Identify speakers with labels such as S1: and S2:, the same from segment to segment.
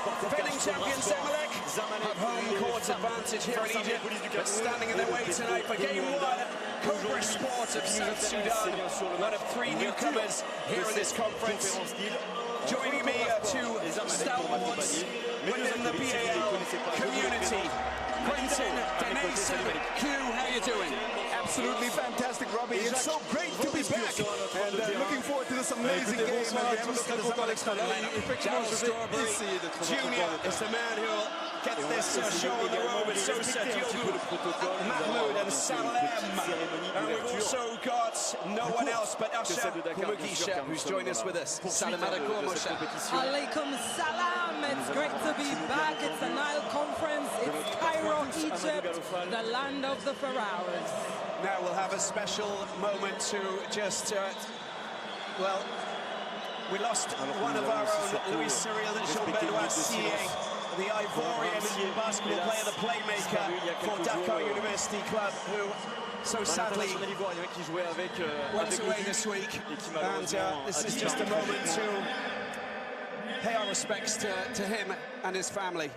S1: Defending champion Zamalek have home court advantage here in Egypt, but standing in their way tonight for game one. Cobra Sport of South Sudan, one of three newcomers here in this conference. Joining me are two stalwarts within the BAL community. Quentin, Denise, and Q, how you doing?
S2: Absolutely fantastic, Robbie. It's so great to be back, and looking forward to this amazing game.
S1: Strawberry Junior is the man who will get this show on the road with Sosa, Diogu, Mahmoud, and Salem. And we've also got no one else but Asha Kumugisha, who's joined us with us. Salam alaikum, Asha.
S3: Alaikum salam. It's great to be back. It's the Nile Conference. It's Cairo, Egypt, the land of the Pharaohs.
S1: Now we'll have a special moment to just, well, we lost one of our own, Louis Cyril Jean-Benoit Sié, the Ivorian basketball player, the playmaker for Dakar University Club, who so sadly went away this week. And this is just a moment to pay our respects to him and his family.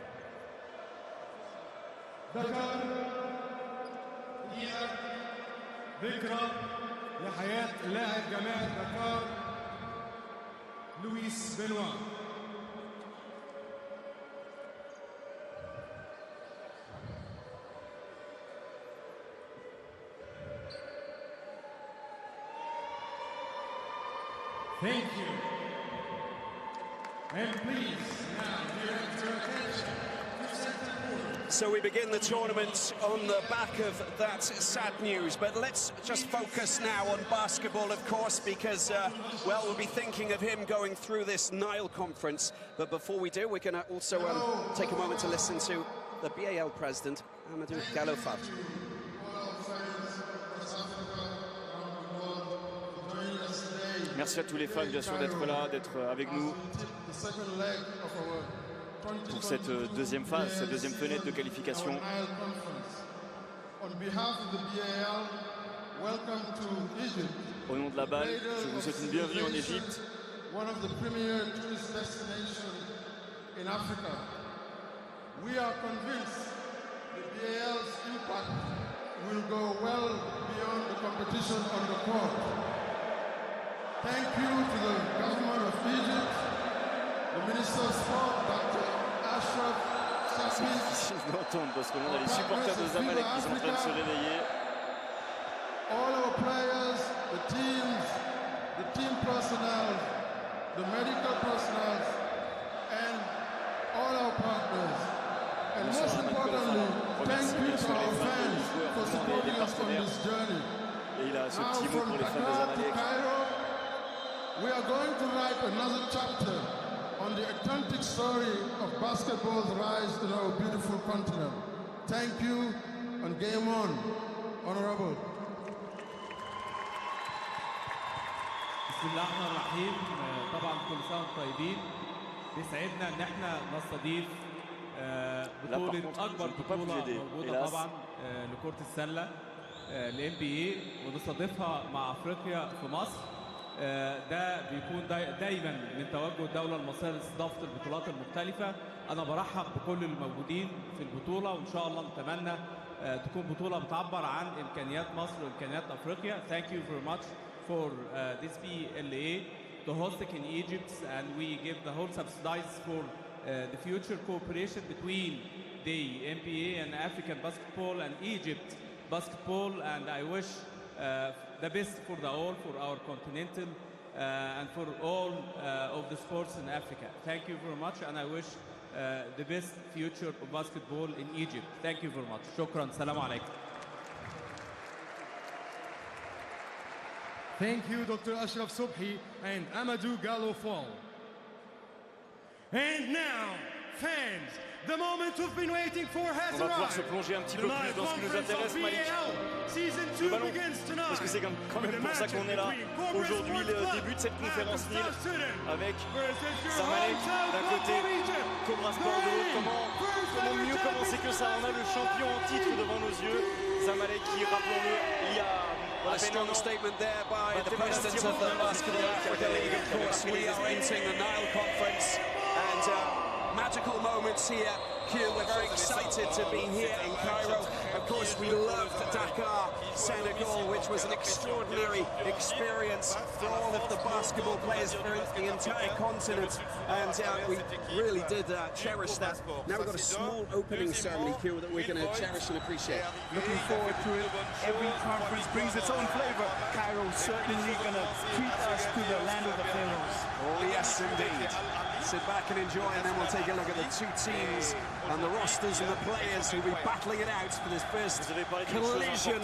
S4: ذكرى لحياة اللاعب جماعة دكار لويس بنوا. Thank you. And please, now, direct your attention.
S1: So we begin the tournament on the back of that sad news, but let's just focus now on basketball, of course, because, well, we'll be thinking of him going through this Nile Conference. But before we do, we're going to also take a moment to listen to the BAL president, Amadou Gallo-Fall.
S5: Merci à tous les fans, bien sûr, d'être là, d'être avec nous pour cette deuxième phase, cette deuxième fenêtre de qualification. Au nom de la BAL, je vous souhaite une bienvenue en Égypte.
S4: We are convinced the BAL's impact will go well beyond the competition on the court. Thank you to the government of Egypt, the Minister of Sport, Dr. Ashraf
S5: C'est difficile d'entendre parce que là, on a les supporters de Zamalek qui sont en train de se réveiller.
S4: All our players, the team personnel, the medical personnel, and all our partners. And most importantly, thank you to our fans for supporting us on this journey.
S5: Et il a ce petit mot pour les fans de
S4: Now from
S5: Zamalek.
S4: Cairo, we are going to write another chapter on the authentic story of basketball's rise in our beautiful continent. Thank you, and game on, honorable.
S6: بسم الله الرحمن الرحيم. طبعا كل سنه وانتم طيبين. بيسعدنا ان احنا نستضيف بطوله اكبر بطوله موجوده طبعا لكره السله الام بي اي، ونستضيفها مع افريقيا في مصر. ده بيكون دايما من توجه الدوله المصريه لاستضافه البطولات المختلفه. انا برحب بكل الموجودين في البطوله، وان شاء الله نتمنى تكون بطوله بتعبر عن امكانيات مصر وامكانيات افريقيا. Thank you very much for this BLA to host it in Egypt, and we give the whole subsidies for the future cooperation between the NBA and African basketball and Egypt basketball, and I wish the best for our continental and for all of the sports in Africa. Thank you very much, and I wish the best future of basketball in Egypt. Thank you very much. Shukran. Salam alaikum.
S4: Thank you, Dr. Ashraf Subhi and Amadou Gallo-Fall. And now, fans, the moment we've been waiting for has
S5: On va pouvoir se
S4: arrived.
S5: plonger un petit peu plus dans ce qui nous intéresse, Malik. Le ballon, parce que c'est quand même pour ça qu'on est là. Aujourd'hui, le début de cette conférence Nil, avec Zamalek d'un côté, Cobra Sport de l'autre. Comment mieux commencer que ça? On a le champion en titre devant nos yeux. Zamalek qui, rappelons-le, il y a
S1: a strong statement there by the president of the Basketball Africa League. Of course, we are entering the Nile Conference, and magical moments here. Q, we're very excited to be here in Cairo. Of course, we loved Dakar, Senegal, which was an extraordinary experience for all of the basketball players for the entire continent. And we really did cherish that. Now we've got a small opening ceremony, Q, that we're going to cherish and appreciate.
S2: Looking forward to it. Every conference brings its own flavor. Cairo certainly going to treat us to the land of the pharaohs.
S1: Oh, yes, indeed. Sit back and enjoy, and then we'll take a look at the two teams and the rosters and the players who'll be battling it out for this first collision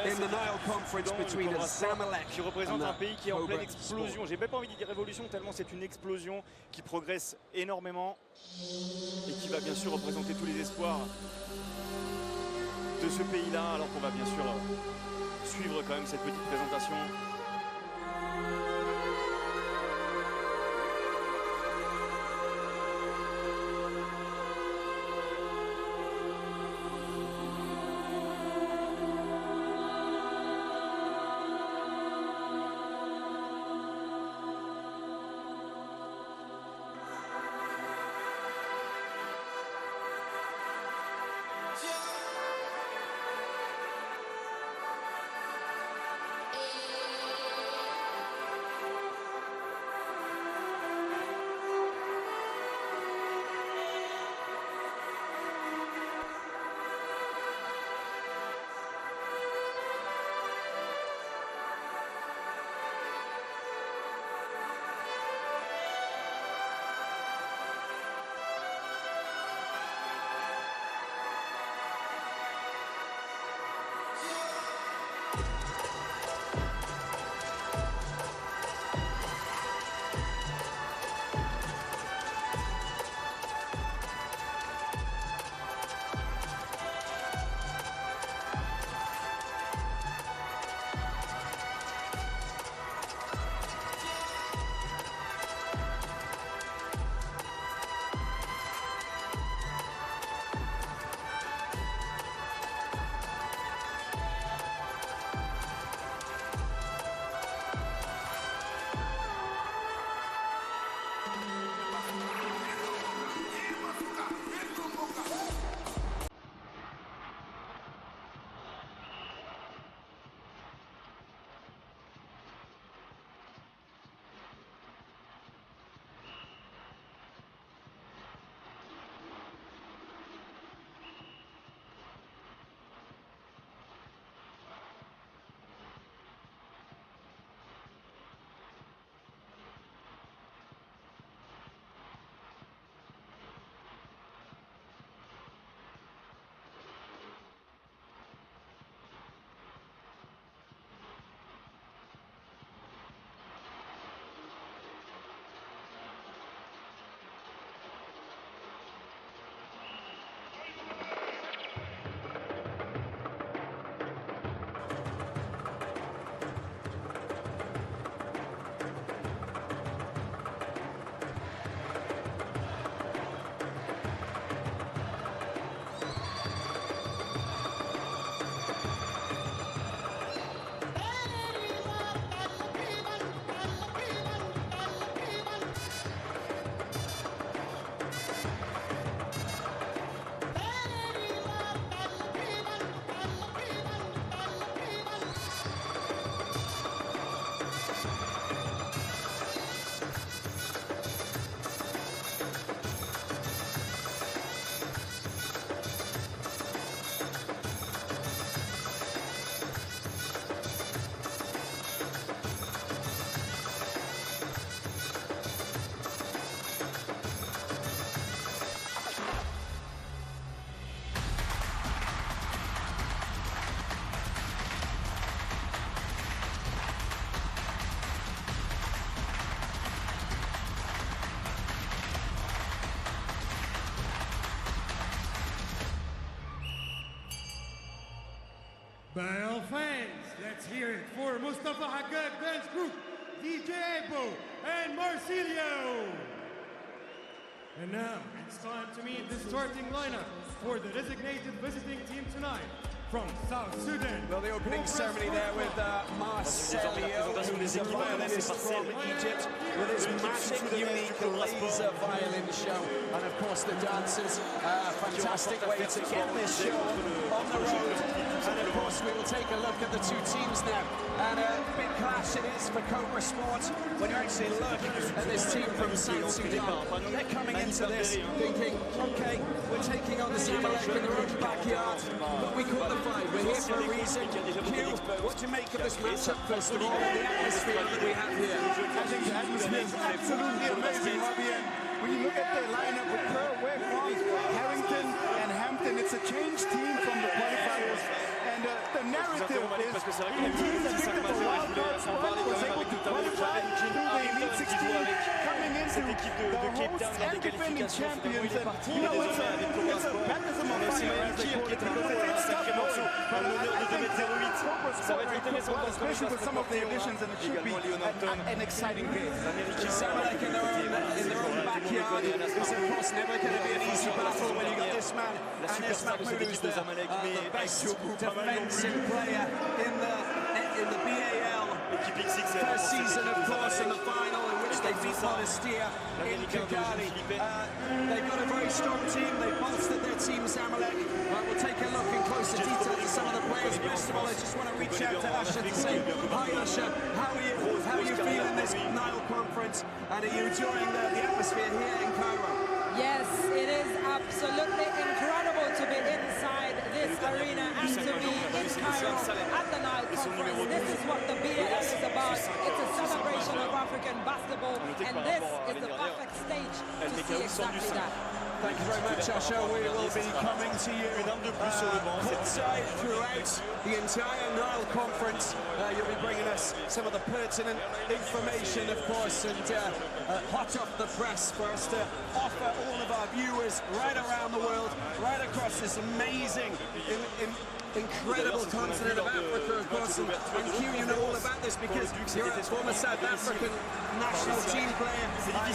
S1: in the Nile Conference between Zamalek
S5: qui représente un pays qui est en
S1: Cobra.
S5: pleine explosion. J'ai même pas envie de dire révolution tellement c'est une explosion qui progresse énormément et qui va bien sûr représenter tous les espoirs de ce pays-là, alors qu'on va bien sûr suivre quand même cette petite présentation.
S7: BAL fans, let's hear it for Mustafa Haggad dance group, DJ Ebo, and Marsilio. And now, it's time to meet the starting lineup for the designated visiting team tonight. from South Sudan.
S1: Well, the opening ceremony there with Marcelio, who's a violinist from Egypt, with his magic, unique laser violin show. And of course the dancers, a fantastic way to get this show on the road. And of course we will take a look at the two teams now. And a big clash it is for Cobra Sports when you actually look at this team from South Sudan. They're coming into this thinking, okay, we're taking on the Zamalek in their own backyard, but we qualified. We're here for a reason. Q, what do you make of this matchup, first of all, and the atmosphere that we have here?
S2: I think the atmosphere is absolutely amazing, Fabian. When you look at their lineup with Pearl, Harrington, and Hampton, it's a changed team from the qualifiers. And the narrative is the team that picked up the wild card spot was able to qualify through the Elite 16, coming into the hosts and defending champions. And you know, it's a baptism of fire, as they call it, because it's tough going. But I think Cobra Sport, especially with some of the additions, and it should be an exciting game.
S1: Zamalek in their own backyard is of course never going to be an easy battle when you got this man, Anes Mahmoud, who's the best defensive player in the BAL. First season, of course, in the final in which they beat Monastir in Kigali. They've got a very strong team. They've bolstered their team, Zamalek. We'll take a look in closer detail to some of the players. First of all, I just want to reach out to Usher to say, hi Usher, how are you feeling this Nile conference? And are you enjoying the atmosphere here in Cairo?
S3: Yes, it is absolutely incredible to be inside this arena and to be in Cairo at the Nile Conference. This is what the BAL is about. It's a celebration of African basketball, and this is the perfect stage to see exactly that.
S1: Thank you very much, Usher. We will be coming to you courtside throughout the entire Nile Conference. You'll be bringing us some of the pertinent information, of course, and hot off the press for us to offer all of our viewers right around the world, right across this amazing, incredible continent of Africa, of course. And Q, you know all about this because you're a former South African national team player.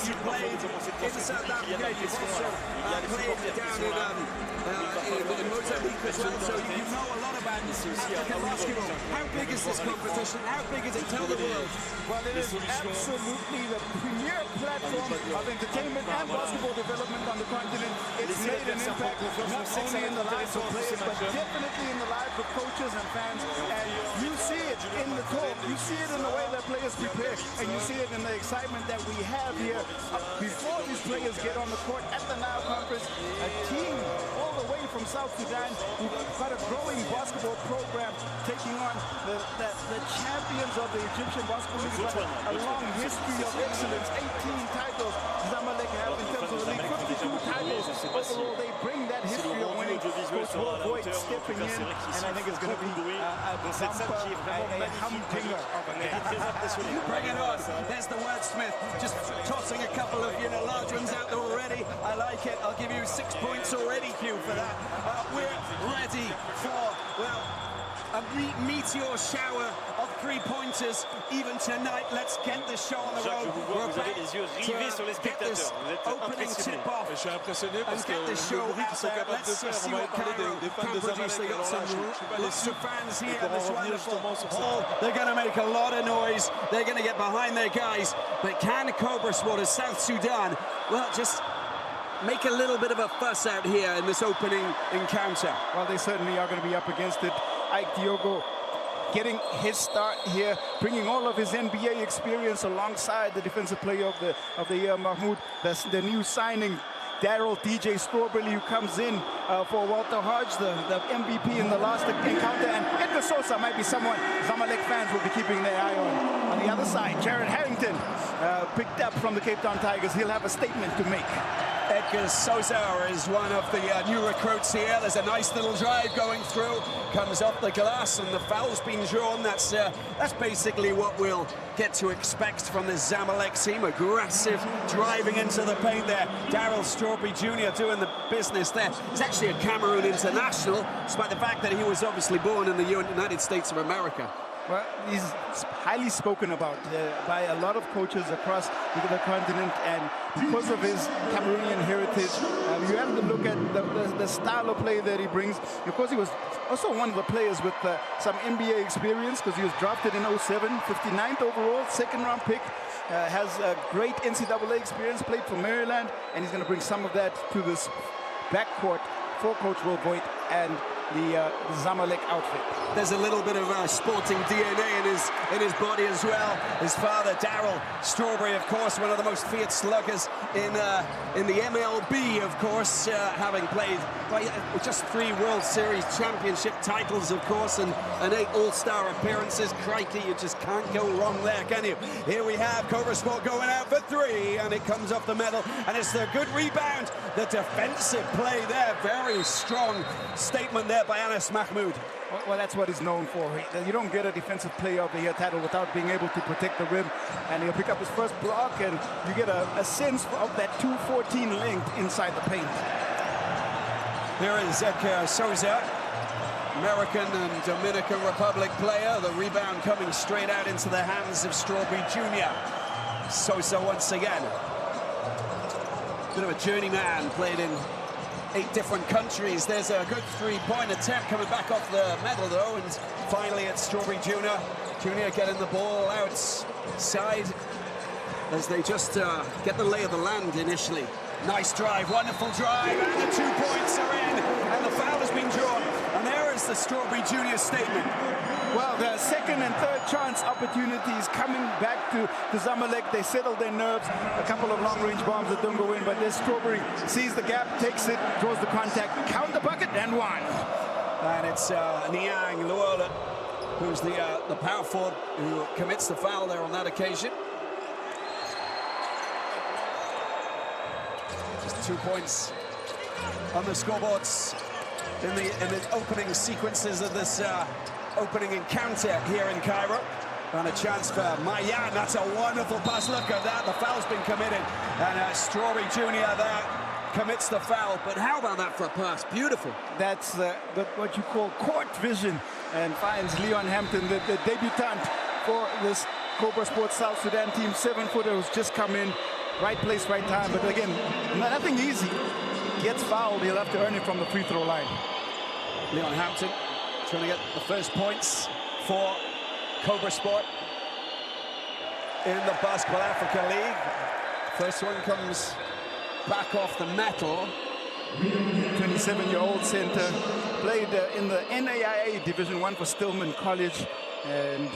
S1: You played in South Africa. You've also played down in Mozambique as well, so you know a lot about African basketball. How big is this competition? How big is it? Tell the world.
S2: Well, it is absolutely the premier platform of entertainment and basketball development on the continent. It's made an impact not only in the lives of players, but definitely in the lives of coaches and fans. And you see it in the talk, you see it in the way that players prepare, and you see it in the excitement that we have here before these players get on the court at the Nile Conference. A team all the way from South Sudan who've got a growing basketball program, taking on the champions of the Egyptian Basketball League. A long history of excellence, 18 titles Zamalek have in terms of the league, 52 titles overall. They bring that history of winning. Coach Voigt stepping in, and I think it's going to be a humdinger of a game.
S1: You bring it on. There's the wordsmith, just tossing a couple of large ones out there already. I like it. I'll give you 6 points already, Q, for that. We're ready for, well, a meteor shower of three-pointers even tonight. Let's get this show on the road. We're about to get this opening tip-off and get this show out there. Let's see what Cairo can produce. They got lots of fans here in this wonderful hall. They're going to make a lot of noise. They're going to get behind their guys. But can Cobra Sport of South Sudan, well, just make a little bit of a fuss out here in this opening encounter?
S2: Well, they certainly are going to be up against it. Ike Diogo getting his start here, bringing all of his NBA experience alongside the defensive player of the year, Mahmoud. That's the new signing, Daryl DJ Strawberry, who comes in for Walter Hodge, the MVP in the last encounter. And Edgar Sosa might be someone Zamalek fans will be keeping their eye on. On the other side, Jared Harrington, picked up from the Cape Town Tigers. He'll have a statement to make.
S1: Edgar Sosa is one of the new recruits here. There's a nice little drive going through, comes off the glass, and the foul's been drawn. That's basically what we'll get to expect from the Zamalek team. Aggressive driving into the paint there. Daryl Strawberry Jr. doing the business there. He's actually a Cameroon international, despite the fact that he was obviously born in the United States of America.
S2: Well, he's highly spoken about by a lot of coaches across the continent, and because of his Cameroonian heritage, you have to look at the style of play that he brings. Of course, he was also one of the players with some NBA experience because he was drafted in 07, 59th overall, second-round pick. Has a great NCAA experience, played for Maryland, and he's going to bring some of that to this backcourt for Coach Will Voigt and the Zamalek outfit.
S1: There's a little bit of sporting DNA in his body as well. His father, Darryl Strawberry, of course, one of the most feared sluggers in the MLB, of course, having played just 3 World Series championship titles, of course, and 8 All-Star appearances. Crikey, you just can't go wrong there, can you? Here we have Cobra Sport going out for 3, and it comes off the metal, and it's a good rebound. The defensive play there, very strong statement there by Anas Mahmoud.
S2: Well, that's what he's known for. You don't get a defensive player of the year title without being able to protect the rim, and he'll pick up his first block, and you get a sense of that 214 length inside the paint.
S1: Here is Zek Souza, American and Dominican Republic player. The rebound coming straight out into the hands of Strawberry Jr. Souza once again. Bit of a journeyman, played in 8 different countries. There's a good 3-point attempt coming back off the metal though, and finally it's Strawberry Jr. Getting the ball outside as they just get the lay of the land initially. Nice drive, wonderful drive, and the 2 points are in, and the foul has been drawn. And there is the Strawberry Jr. statement.
S2: Well, the second and third chance opportunities coming back to Zamalek. They settle their nerves. A couple of long-range bombs that don't go in, but this Strawberry sees the gap, takes it, draws the contact, count the bucket, and 1.
S1: And it's Niang Luola, who's the power forward who commits the foul there on that occasion. Just 2 points on the scoreboards in the opening sequences of this opening encounter here in Cairo. And a chance for Mayan. That's a wonderful pass. Look at that. The foul's been committed. And Strawberry Jr. there commits the foul. But how about that for a pass? Beautiful.
S2: That's what you call court vision, and finds Leon Hampton, the debutant for this Cobra Sports South Sudan team. 7-footer who's just come in. Right place, right time. But again, nothing easy. Gets fouled. He'll have to earn it from the free throw line.
S1: Leon Hampton trying to get the first points for Cobra Sport in the BAL-Africa League. First one comes back off the metal.
S2: 27-year-old center, played in the NAIA Division 1 for Stillman College, and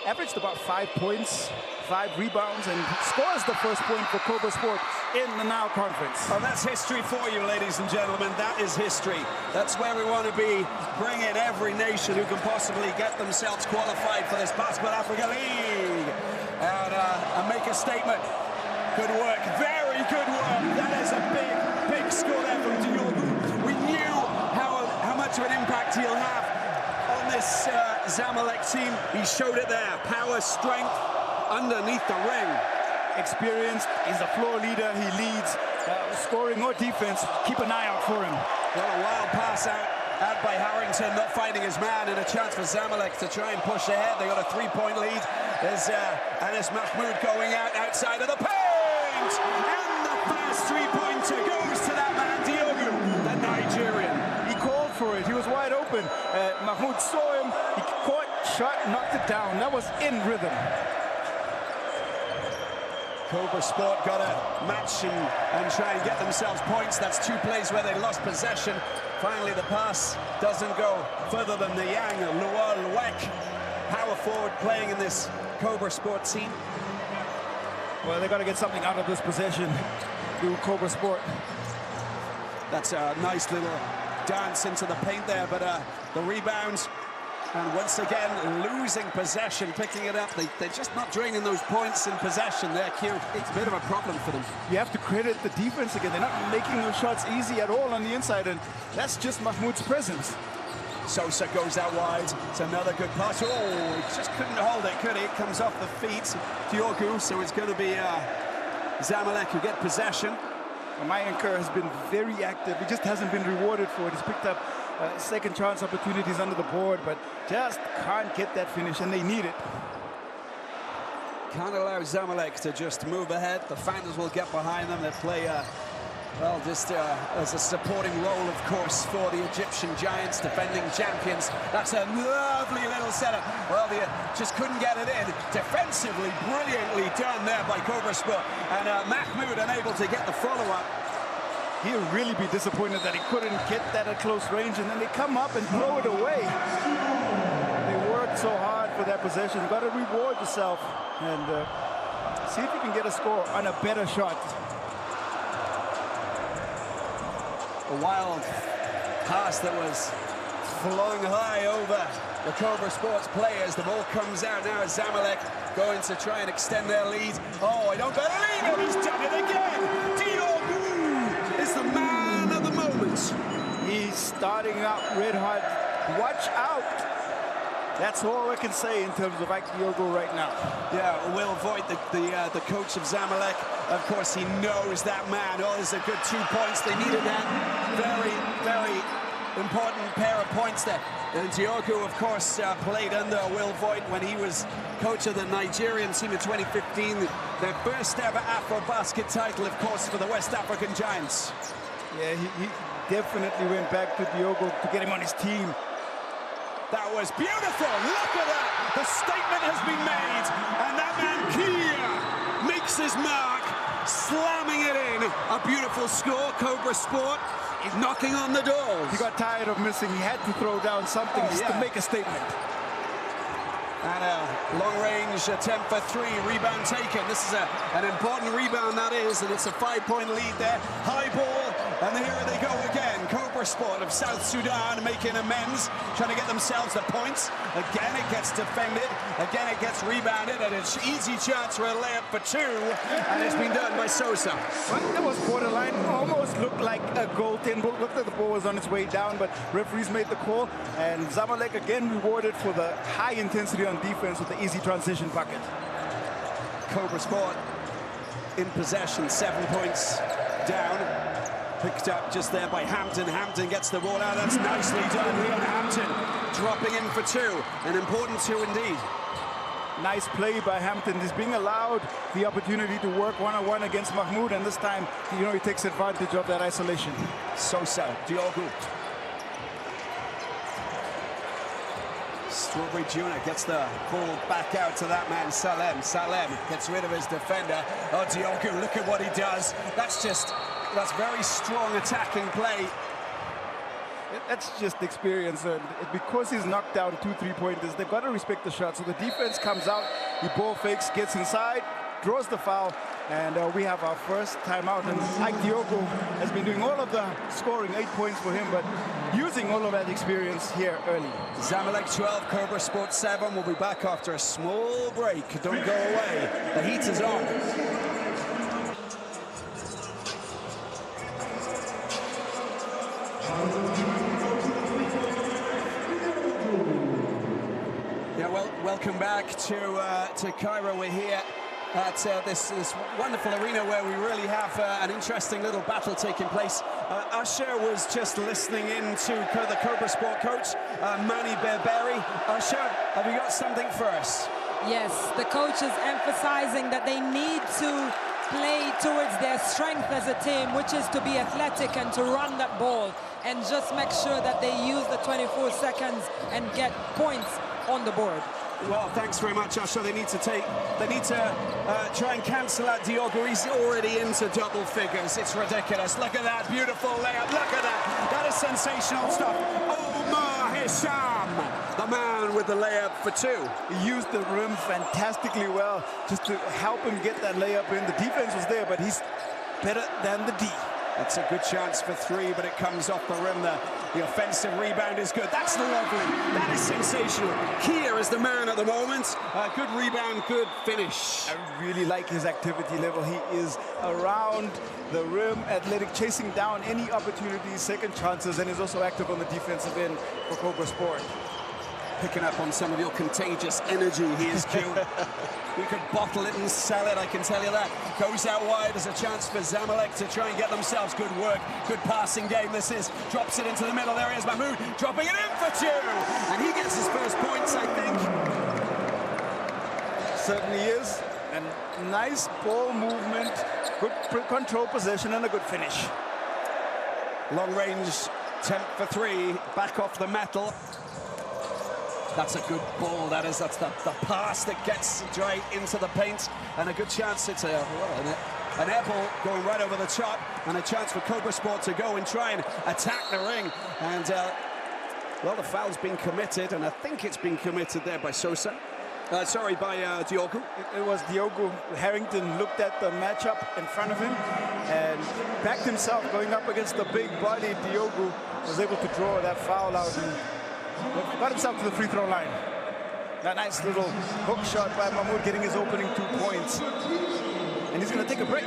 S2: averaged about 5 points, 5 rebounds, and scores the first point for Cobra Sport in the NOW Conference.
S1: Well, that's history for you, ladies and gentlemen. That is history. That's where we want to be. Bring in every nation who can possibly get themselves qualified for this BAL-Africa League. And make a statement. Good work, very good work. That is a big score there from Diogo. We knew how much of an impact he'll have on this Zamalek team. He showed it there. Power, strength, underneath the ring.
S2: Experienced, he's a floor leader, he leads, scoring or defense, keep an eye out for him.
S1: Well, a wild pass out by Harrington, not finding his man, and a chance for Zamalek to try and push ahead. They got a 3-point lead. There's Anas Mahmoud going outside of the paint, and the first 3-pointer goes to that man, Diogo, the Nigerian.
S2: He called for it, he was wide open. Mahmoud saw him, he caught, shot, knocked it down. That was in rhythm.
S1: Cobra Sport got to match and try and get themselves points. That's 2 plays where they lost possession. Finally, the pass doesn't go further than the Yang Lual Wek, power forward playing in this Cobra Sport team.
S2: Well, they got to get something out of this possession. Do Cobra Sport.
S1: That's a nice little dance into the paint there, but the rebounds. And once again, losing possession, picking it up. They're just not draining those points in possession there, Kieran. It's a bit of a problem for them.
S2: You have to credit the defense again. They're not making those shots easy at all on the inside, and that's just Mahmoud's presence.
S1: Sosa goes out wide. It's another good pass. Oh, he just couldn't hold it, could he? It comes off the feet. Diogo, so it's going to be Zamalek who get possession.
S2: Mayan Kerr has been very active. He just hasn't been rewarded for it. He's picked up second chance opportunities under the board, but just can't get that finish, and they need it.
S1: Can't allow Zamalek to just move ahead. The fans will get behind them. They play Well, just as a supporting role, of course, for the Egyptian Giants, defending champions. That's a lovely little setup. Well, they just couldn't get it in. Defensively, brilliantly done there by Cobra Sport. And Mahmoud unable to get the follow-up.
S2: He'll really be disappointed that he couldn't get that at close range, and then they come up and throw it away. They worked so hard for that possession. You've got to reward yourself and see if you can get a score on a better shot.
S1: A wild pass that was flung high over the Cobra Sports players. The ball comes out now as Zamalek going to try and extend their lead. Oh, I don't believe it! He's done it again! Diogo is the man of the moment.
S2: He's starting out red hot. Watch out! That's all I can say in terms of Diogo right now.
S1: Yeah, Will Voigt, the coach of Zamalek, of course, he knows that man. Oh, there's a good 2 points. They needed that very, very important pair of points there. And Diogo, of course, played under Will Voigt when he was coach of the Nigerian team in 2015. Their first ever Afro-Basket title, of course, for the West African Giants.
S2: Yeah, he definitely went back to Diogo to get him on his team.
S1: That was beautiful. Look at that. The statement has been made. And that man, Kia, makes his mark, slamming it in. A beautiful score. Cobra Sport is knocking on the doors.
S2: He got tired of missing. He had to throw down something just to make a statement.
S1: And a long-range attempt for three. Rebound taken. This is an important rebound, that is. And it's a 5-point lead there. High ball. And here they go again. Cobra Sport of South Sudan making amends, trying to get themselves the points. Again, it gets defended. Again, it gets rebounded. And it's easy chance for a layup for two. And it's been done by Sosa.
S2: Well, that was borderline. Almost looked like a goaltend. Looked like the ball was on its way down, but referees made the call. And Zamalek again rewarded for the high intensity on defense with the easy transition bucket.
S1: Cobra Sport in possession, 7 points down. Picked up just there by Hampton. Hampton gets the ball out. That's nicely done. Leon Hampton dropping in for two. An important two indeed.
S2: Nice play by Hampton. He's being allowed the opportunity to work one-on-one against Mahmoud, and this time, he takes advantage of that isolation.
S1: Sosa, Diogo. Strawberry Junior gets the ball back out to that man, Salem. Salem gets rid of his defender. Oh, Diogo, look at what he does. That's very strong attacking play.
S2: That's just experience. Because he's knocked down 2 3-pointers, they've got to respect the shot. So the defense comes out, the ball fakes, gets inside, draws the foul, and we have our first timeout. And Ike Diogo has been doing all of the scoring, 8 points for him, but using all of that experience here early.
S1: Zamalek 12, Cobra Sport 7. We'll be back after a small break. Don't go away. The heat is on. Yeah, well, welcome back to Cairo. We're here at this wonderful arena where we really have an interesting little battle taking place. Usher was just listening in to the Cobra Sport coach, Manny Berberi. Usher, have you got something for us?
S3: Yes, the coach is emphasizing that they need to play towards their strength as a team, which is to be athletic and to run that ball and just make sure that they use the 24 seconds and get points on the board.
S1: Well, thanks very much, Usher. They need to try and cancel out Diogo. He's already into double figures. It's ridiculous. Look at that beautiful layup. Look at that. That is sensational stuff. Omar Hisham, the man with the layup for two.
S2: He used the rim fantastically well just to help him get that layup in. The defense was there, but he's better than the D.
S1: That's a good chance for three, but it comes off the rim. The offensive rebound is good. That's lovely. That is sensational. Kia is the man at the moment. Good rebound, good finish.
S2: I really like his activity level. He is around the rim, athletic, chasing down any opportunities, second chances, and is also active on the defensive end for Cobra Sport.
S1: Picking up on some of your contagious energy. He is cute. We could bottle it and sell it, I can tell you that. Goes out wide. There's a chance for Zamalek to try and get themselves good work. Good passing game this is. Drops it into the middle. There he is, Mahmoud, dropping it in for two. And he gets his first points, I think.
S2: Certainly is. And nice ball movement, good control possession, and a good finish.
S1: Long range attempt for three, back off the metal. That's a good ball, that is. That's the pass that gets straight into the paint, and a good chance. It's an air ball going right over the top, and a chance for Cobra Sport to go and try and attack the ring. And, well, the foul's been committed, and I think it's been committed there by Sosa. By Diogo.
S2: It was Diogo. Harrington looked at the matchup in front of him and backed himself, going up against the big body. Diogo was able to draw that foul out and got himself to the free throw line. That nice little hook shot by Mahmoud, getting his opening 2 points. And he's going to take a break.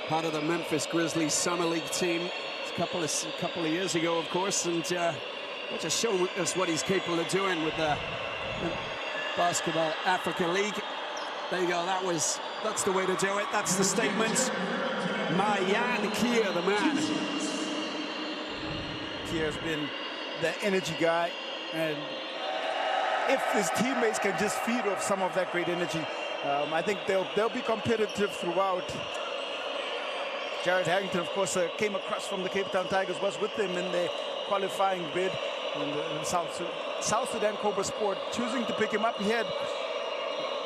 S1: Part of the Memphis Grizzlies Summer League team a couple of years ago, of course, and just show us what he's capable of doing with the Basketball Africa League. There you go, that's the way to do it. That's the statement. Mayan Kia, the man.
S2: Kia's been the energy guy, and if his teammates can just feed off some of that great energy, I think they'll be competitive throughout. Jared Harrington, of course, came across from the Cape Town Tigers, was with them in the qualifying bid. And South Sudan Cobra Sport choosing to pick him up. He had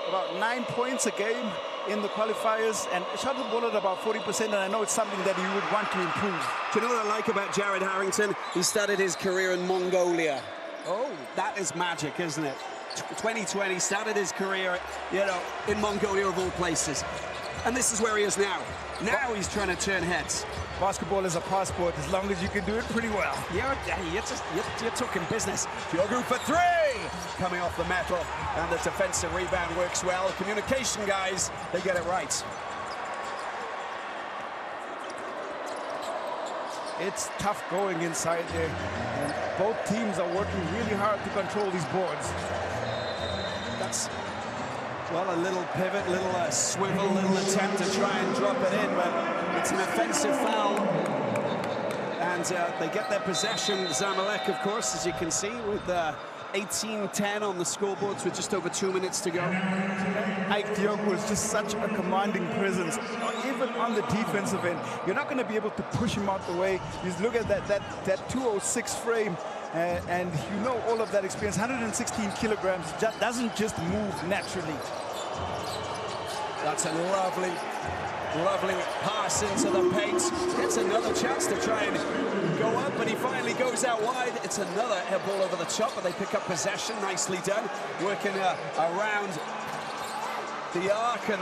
S2: about 9 points a game in the qualifiers and shot the ball at about 40%, and I know it's something that he would want to improve.
S1: Do you know what I like about Jared Harrington? He started his career in Mongolia.
S2: Oh,
S1: that is magic, isn't it? 2020, started his career, you know, in Mongolia of all places. And this is where he is now. Now he's trying to turn heads.
S2: Basketball is a passport as long as you can do it pretty well.
S1: You're talking business. Diogo for three! Coming off the metal, and the defensive rebound works well. Communication guys, they get it right.
S2: It's tough going inside there. And both teams are working really hard to control these boards.
S1: That's, well, a little pivot, little swivel, little attempt to try and drop it in, but it's an offensive foul. And they get their possession. Zamalek, of course, as you can see, with 18-10 on the scoreboards with just over 2 minutes to go.
S2: Ike Diogo is just such a commanding presence, even on the defensive end. You're not going to be able to push him out the way. You look at that 206 frame, and you know all of that experience. 116 kilograms, doesn't just move naturally.
S1: That's a lovely pass into the paint. Gets another chance to try and go up, but he finally goes out wide. It's another air ball over the top, but they pick up possession. Nicely done. Working around the arc, and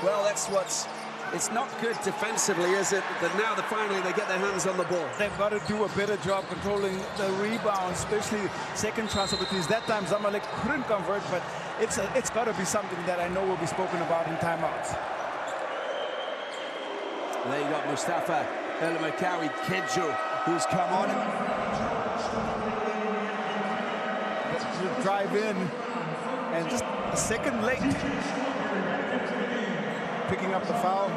S1: well, that's what's... It's not good defensively, is it? But now finally they get their hands on the ball.
S2: They've got to do a better job controlling the rebounds, especially second chance opportunities. That time Zamalek couldn't convert, but it's got to be something that I know will be spoken about in timeouts.
S1: There you got Mustafa El-Makawi Kedjo, who's come on.
S2: To drive in, and just a second late. Picking up the foul.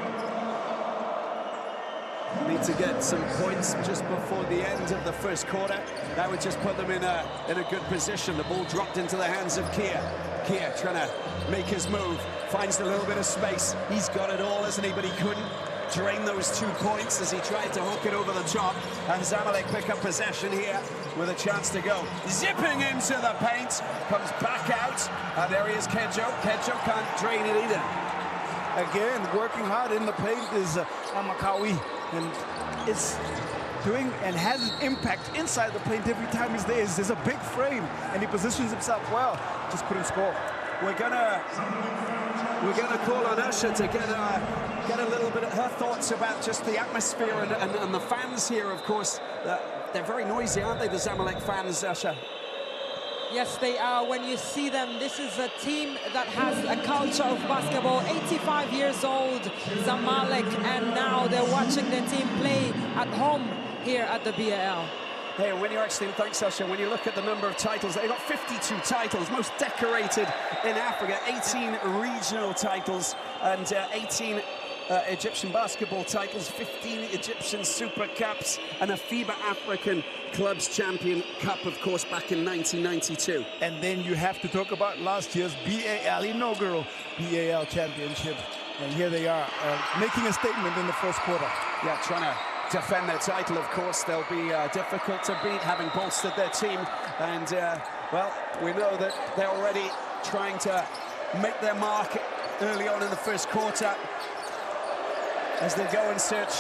S1: Need to get some points just before the end of the first quarter. That would just put them in a good position. The ball dropped into the hands of Kia. Kia trying to make his move. Finds a little bit of space. He's got it all, hasn't he? But he couldn't drain those 2 points as he tried to hook it over the top. And Zamalek pick up possession here with a chance to go. Zipping into the paint. Comes back out. And there he is, Kedjo. Kedjo can't drain it either.
S2: Again, working hard in the paint is El-Makawi, and it's doing and has an impact inside the paint every time he's there. There's a big frame, and he positions himself well. Just couldn't score.
S1: We're gonna call on Usher to get a little bit of her thoughts about just the atmosphere and the fans here. Of course, they're very noisy, aren't they? The Zamalek fans, Usher.
S3: Yes, they are. When you see them, this is a team that has a culture of basketball. 85 years old, Zamalek, and now they're watching their team play at home here at the BAL.
S1: Hey, when you're actually, thanks, Usher, when you look at the number of titles, they've got 52 titles, most decorated in Africa, 18 regional titles, and 18 Egyptian basketball titles, 15 Egyptian Super Cups, and a FIBA African Clubs Champion Cup, of course, back in 1992.
S2: And then you have to talk about last year's BAL inaugural BAL Championship. And here they are, making a statement in the first quarter.
S1: Yeah, trying to defend their title, of course. They'll be difficult to beat, having bolstered their team. And, well, we know that they're already trying to make their mark early on in the first quarter as they go in search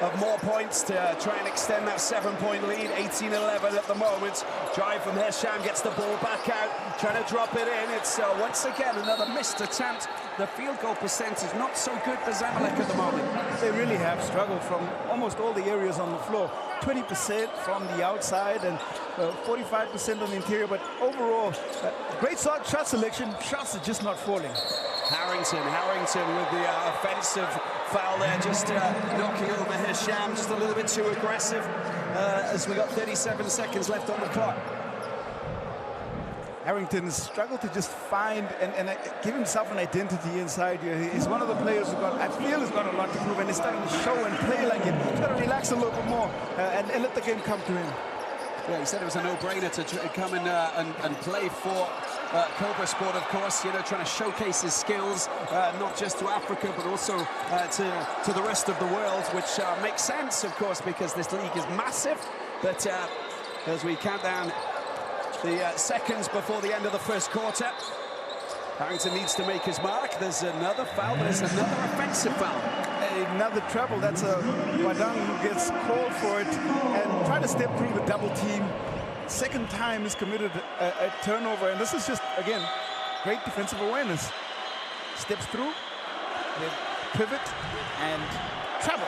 S1: of more points to try and extend that 7-point lead. 18-11 at the moment. Drive from Hesham, gets the ball back out, trying to drop it in. It's once again another missed attempt. The field goal percentage not so good for Zamalek at the moment.
S2: They really have struggled from almost all the areas on the floor. 20% from the outside and 45% on the interior, but overall, great shot selection. Shots are just not falling.
S1: Harrington with the offensive foul there, just knocking over Hesham, just a little bit too aggressive as we got 37 seconds left on the clock.
S2: Harrington has struggled to just find and give himself an identity inside here. He's one of the players who I feel has got a lot to prove, and he's starting to show and play like it. He's got to relax a little bit more and let the game come to him.
S1: Yeah, he said it was a no-brainer to come in and play for Cobra Sport, of course, you know, trying to showcase his skills, not just to Africa, but also to the rest of the world, which makes sense, of course, because this league is massive. But as we count down the seconds before the end of the first quarter, Harrington needs to make his mark. There's another foul, but there's another offensive foul.
S2: Another trouble. That's a Wadang who gets called for it and try to step through the double team. Second time he's committed a turnover, and this is just, again, great defensive awareness. Steps through, then pivot, and travel.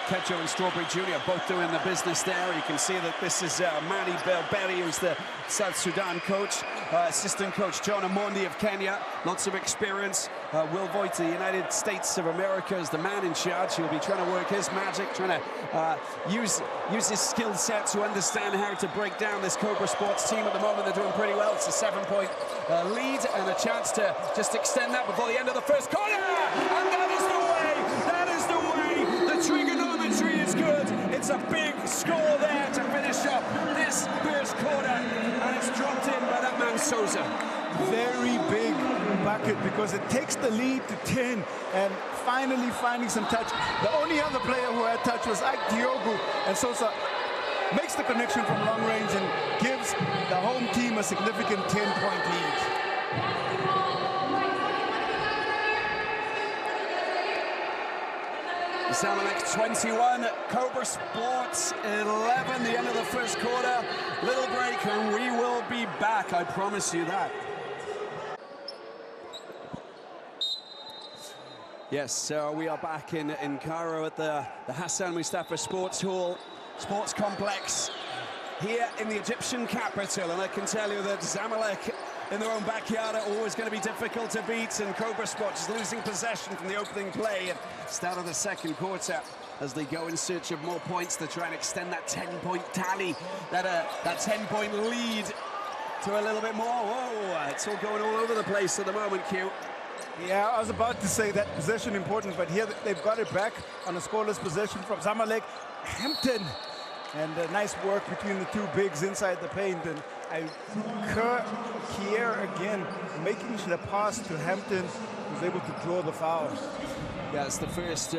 S1: Kejo and Strawberry Jr. both doing the business there. You can see that this is Mani Belberi, who's the South Sudan coach. Assistant coach John Amondi of Kenya, lots of experience. Will Voigt, the United States of America, is the man in charge. He'll be trying to work his magic, trying to use his skill set to understand how to break down this Cobra Sports team. At the moment, they're doing pretty well. It's a 7-point lead and a chance to just extend that before the end of the first quarter. And that is the way. That is the way. The trigonometry is good. It's a big score there to finish up this first quarter, and it's dropped in by that man Souza.
S2: Very big bucket because it takes the lead to 10 and finally finding some touch. The only other player who had touch was Ike Diogu, and Souza makes the connection from long range and gives the home team a significant 10-point lead.
S1: Zamalek 21, Cobra Sports 11, the end of the first quarter. Little break and we will be back, I promise you that. Yes, so we are back in Cairo at the Hassan Mustafa Sports Hall, Sports Complex, here in the Egyptian capital. And I can tell you that Zamalek in their own backyard are always going to be difficult to beat, and Cobra Sports is losing possession from the opening play at start of the second quarter as they go in search of more points to try and extend that 10-point tally, that 10-point lead to a little bit more. Whoa, it's all going all over the place at the moment, Q.
S2: Yeah, I was about to say that possession important, but here they've got it back on a scoreless possession from Zamalek. Hampton, and nice work between the two bigs inside the paint, and Kier again making the pass to Hampton, was able to draw the foul.
S1: Yeah, it's the first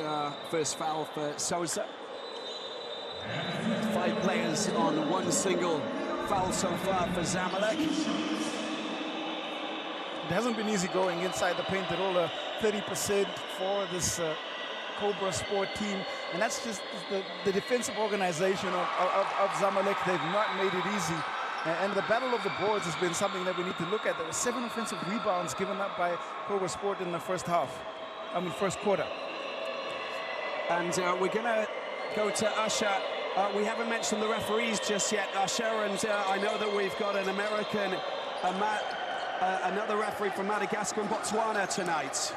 S1: foul for Souza. 5 players on one single foul so far for Zamalek.
S2: It hasn't been easy going inside the paint at all. 30% for this Cobra Sport team, and that's just the defensive organization of Zamalek. They've not made it easy. And the battle of the boards has been something that we need to look at. There were 7 offensive rebounds given up by Cobra Sport in the first quarter. And
S1: we're going to go to Usher. We haven't mentioned the referees just yet, Usher, and I know that we've got an American, another referee from Madagascar and Botswana tonight.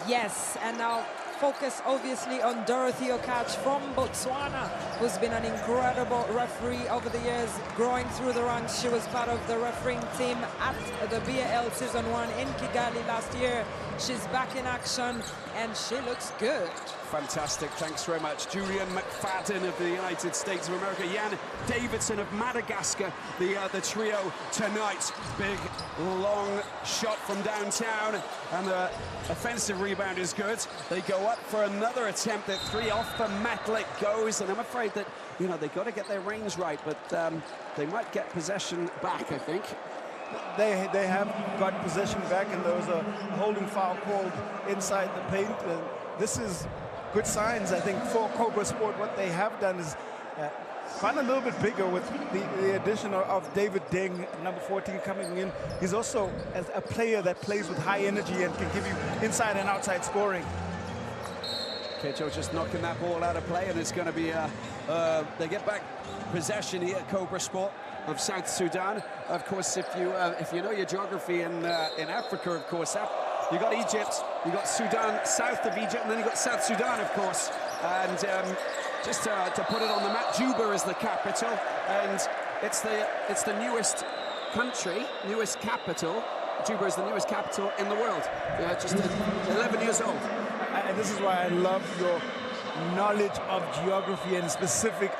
S3: Yes, and now focus obviously on Dorothy Okach from Botswana, who's been an incredible referee over the years, growing through the ranks. She was part of the refereeing team at the BAL Season 1 in Kigali last year. She's back in action, and she looks good.
S1: Fantastic, thanks very much. Julian McFadden of the United States of America, Jan Davidson of Madagascar, the trio tonight. Big, long shot from downtown, and the offensive rebound is good. They go up for another attempt at 3, off the metal it goes, and I'm afraid that, you know, they've got to get their range right, but they might get possession back, I think.
S2: They have got possession back, and there was a holding foul called inside the paint. This is good signs, I think, for Cobra Sport. What they have done is gone a little bit bigger with the addition of David Deng, number 14, coming in. He's also a player that plays with high energy and can give you inside and outside scoring.
S1: Kejo just knocking that ball out of play, and it's going to be they get back possession here, Cobra Sport of South Sudan. Of course, if you know your geography in Africa, of course, you got Egypt, you got Sudan south of Egypt, and then you got South Sudan, of course. And just to put it on the map, Juba is the capital, and it's the newest country, newest capital. Juba is the newest capital in the world. Just 11 years old.
S2: And this is why I love your knowledge of geography and specific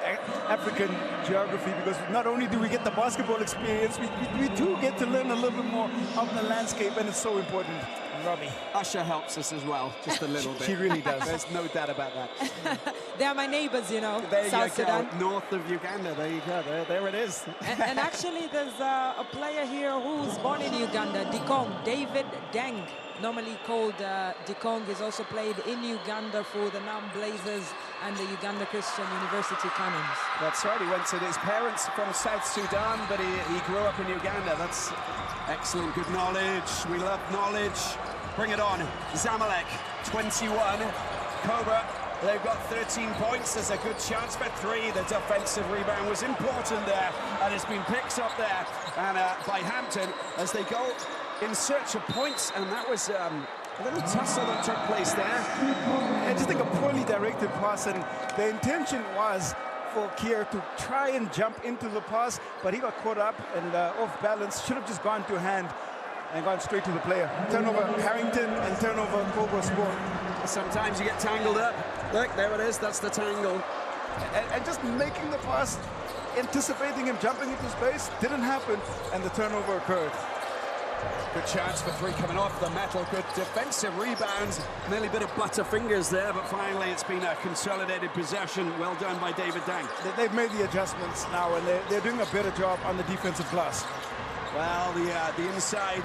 S2: African geography, because not only do we get the basketball experience, we do get to learn a little bit more of the landscape, and it's so important. Robbie.
S1: Usher helps us as well, just a little bit.
S2: She really does.
S1: There's no doubt about that.
S3: They are my neighbors, you know,
S1: there
S3: South
S1: you
S3: Sudan.
S1: go, north of Uganda. There you go, there it is.
S3: and actually, there's a player here who's born in Uganda, Dikong, David Deng, normally called Dikong. He's also played in Uganda for the Nam Blazers and the Uganda Christian University Cannons.
S1: That's right, he went to his parents from South Sudan, but he grew up in Uganda. That's excellent, good knowledge. We love knowledge. Bring it on. Zamalek, 21. Cobra, they've got 13 points. There's a good chance for 3. The defensive rebound was important there, and it's been picked up there and by Hampton as they go in search of points, and that was a little tussle that took place there.
S2: I just think a poorly directed pass, and the intention was for Kier to try and jump into the pass, but he got caught up and off balance. Should have just gone to hand and gone straight to the player. Turnover Harrington and turnover Cobra Sport.
S1: Sometimes you get tangled up. Look, there it is, that's the tangle.
S2: And just making the pass, anticipating him jumping into space, didn't happen, and the turnover occurred.
S1: Good chance for 3 coming off the metal. Good defensive rebounds. Nearly a bit of butterfingers there, but finally it's been a consolidated possession. Well done by David Deng.
S2: They've made the adjustments now, and they're doing a better job on the defensive glass.
S1: Well, the inside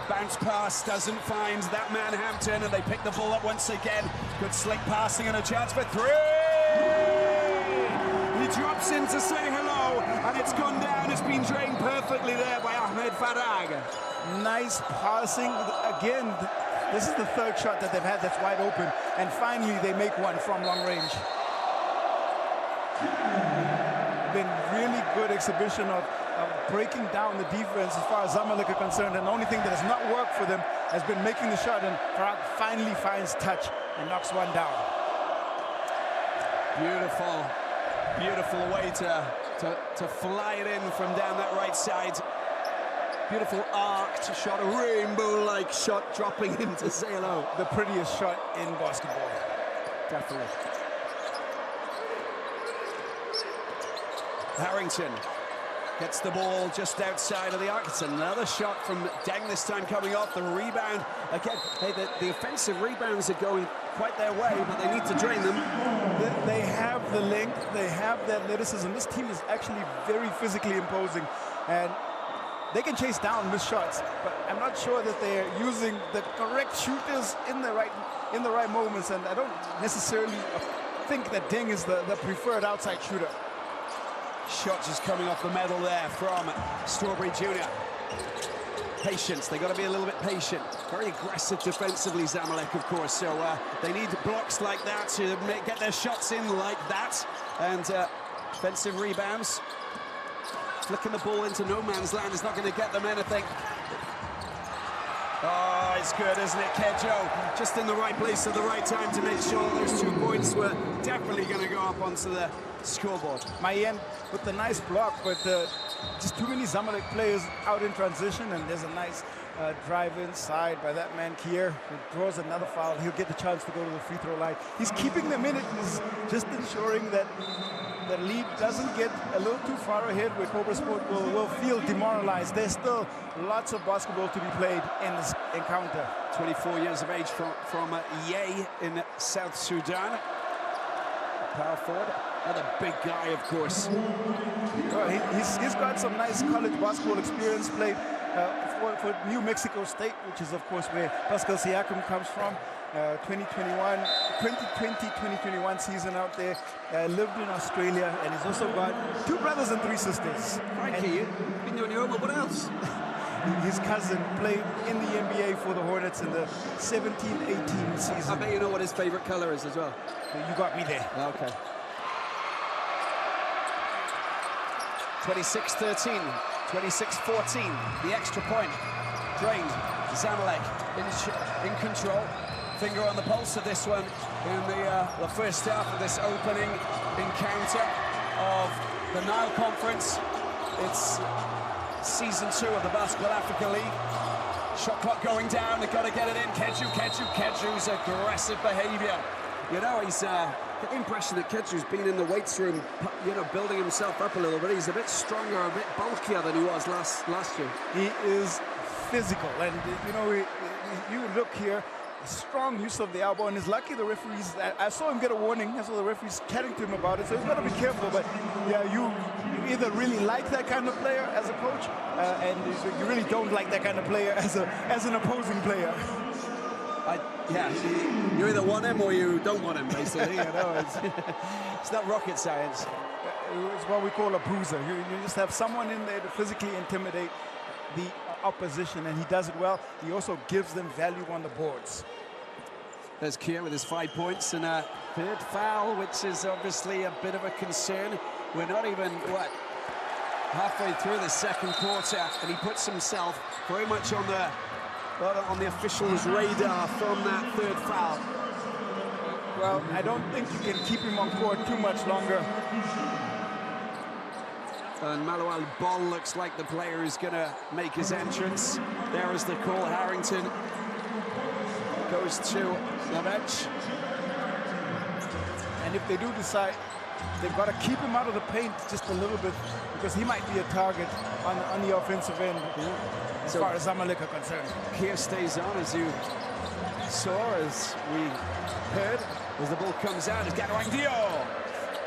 S1: bounce pass doesn't find that man Hampton, and they pick the ball up once again. Good slick passing and a chance for 3! He drops in to say hello, and it's gone down. It's been drained perfectly there by Ahmed Farag.
S2: Nice passing. Again, this is the 3rd shot that they've had that's wide open, and finally they make one from long range. Been really good exhibition of breaking down the defense as far as Zamalek are concerned, and the only thing that has not worked for them has been making the shot, and Farag finally finds touch and knocks one down.
S1: Beautiful, beautiful way to fly it in from down that right side. Beautiful arced shot, a rainbow-like shot dropping into Zalo.
S2: The prettiest shot in basketball.
S1: Definitely. Harrington gets the ball just outside of the arc. It's another shot from Deng, this time coming off the rebound. Again, hey, the offensive rebounds are going quite their way, but they need to drain them.
S2: They have the length, they have the athleticism. This team is actually very physically imposing, and they can chase down missed shots, but I'm not sure that they're using the correct shooters in the right moments, and I don't necessarily think that Deng is the preferred outside shooter.
S1: Shot just coming off the medal there from Strawberry Jr. Patience, they got to be a little bit patient. Very aggressive defensively, Zamalek, of course, so they need blocks like that to get their shots in like that, and defensive rebounds. Flicking the ball into no man's land is not going to get them anything. Oh, it's good, isn't it, Kejo? Just in the right place at the right time to make sure those 2 points were definitely going to go up onto the scoreboard.
S2: Mayen with the nice block, but just too many Zamalek players out in transition, and there's a nice drive inside by that man Kier, who draws another foul. He'll get the chance to go to the free throw line. He's keeping them in it. He's just ensuring that the lead doesn't get a little too far ahead where Cobra Sport will feel demoralized. There's still lots of basketball to be played in this encounter.
S1: 24 years of age from Yei in South Sudan. Power forward, another big guy, of course.
S2: Well, he's got some nice college basketball experience, played for New Mexico State, which is, of course, where Pascal Siakam comes from. 2020-2021 season out there, lived in Australia, and he's also got 2 brothers and 3 sisters.
S1: Frankie, you've been doing your own, but what else?
S2: His cousin played in the NBA for the Hornets in the 17-18 season.
S1: I bet you know what his favorite color is as well.
S2: You got me there.
S1: Okay. 26-13, 26-14, the extra point. Drained, Zamalek in control. Finger on the pulse of this one in the first half of this opening encounter of the Nile Conference. It's season 2 of the BAL-Africa League. Shot clock going down, they've got to get it in. Keju's aggressive behavior. You know, he's the impression that Keju's been in the weights room, you know, building himself up a little bit. He's a bit stronger, a bit bulkier than he was last year.
S2: He is physical, and you know, you look here, strong use of the elbow, and it's lucky the referees, I saw him get a warning. I saw the referees chatting to him about it, so he's got to be careful. But yeah, you either really like that kind of player as a coach, and you really don't like that kind of player as an opposing player.
S1: Yeah, you either want him or you don't want him, basically. You know, it's not rocket science.
S2: It's what we call a bruiser. You just have someone in there to physically intimidate the opposition, and he does it well. He also gives them value on the boards.
S1: There's Kier with his 5 points and a 3rd foul, which is obviously a bit of a concern. We're not even, halfway through the second quarter, and he puts himself very much on the officials' radar from that 3rd foul.
S2: Well, I don't think you can keep him on court too much longer.
S1: And Manuel Ball looks like the player who's going to make his entrance. There is the call. Harrington goes to the bench.
S2: And if they do decide, they've got to keep him out of the paint just a little bit, because he might be a target on the offensive end, as far as Zamalek are concerned.
S1: Kier stays on, as you saw, as we heard, as the ball comes out. It's Ganorang Dio.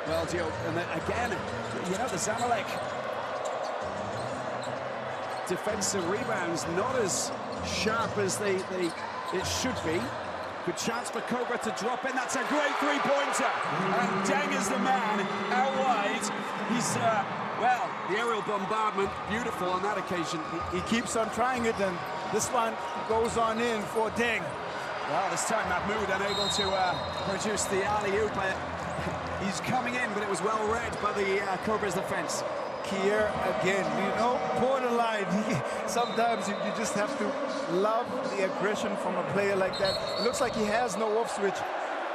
S1: Well, Dio, and then again, you know, the Zamalek defensive rebounds not as sharp as it should be. Good chance for Cobra to drop in. That's a great 3-pointer. And Deng is the man out wide. He's, well, the aerial bombardment, beautiful on that occasion.
S2: He keeps on trying it, and this one goes on in for Deng.
S1: Well, this time Mahmoud unable to produce the alley-oop. He's coming in, but it was well read by the Cobra's defense.
S2: Kier again, you know, borderline. Sometimes you just have to love the aggression from a player like that. It looks like he has no off switch.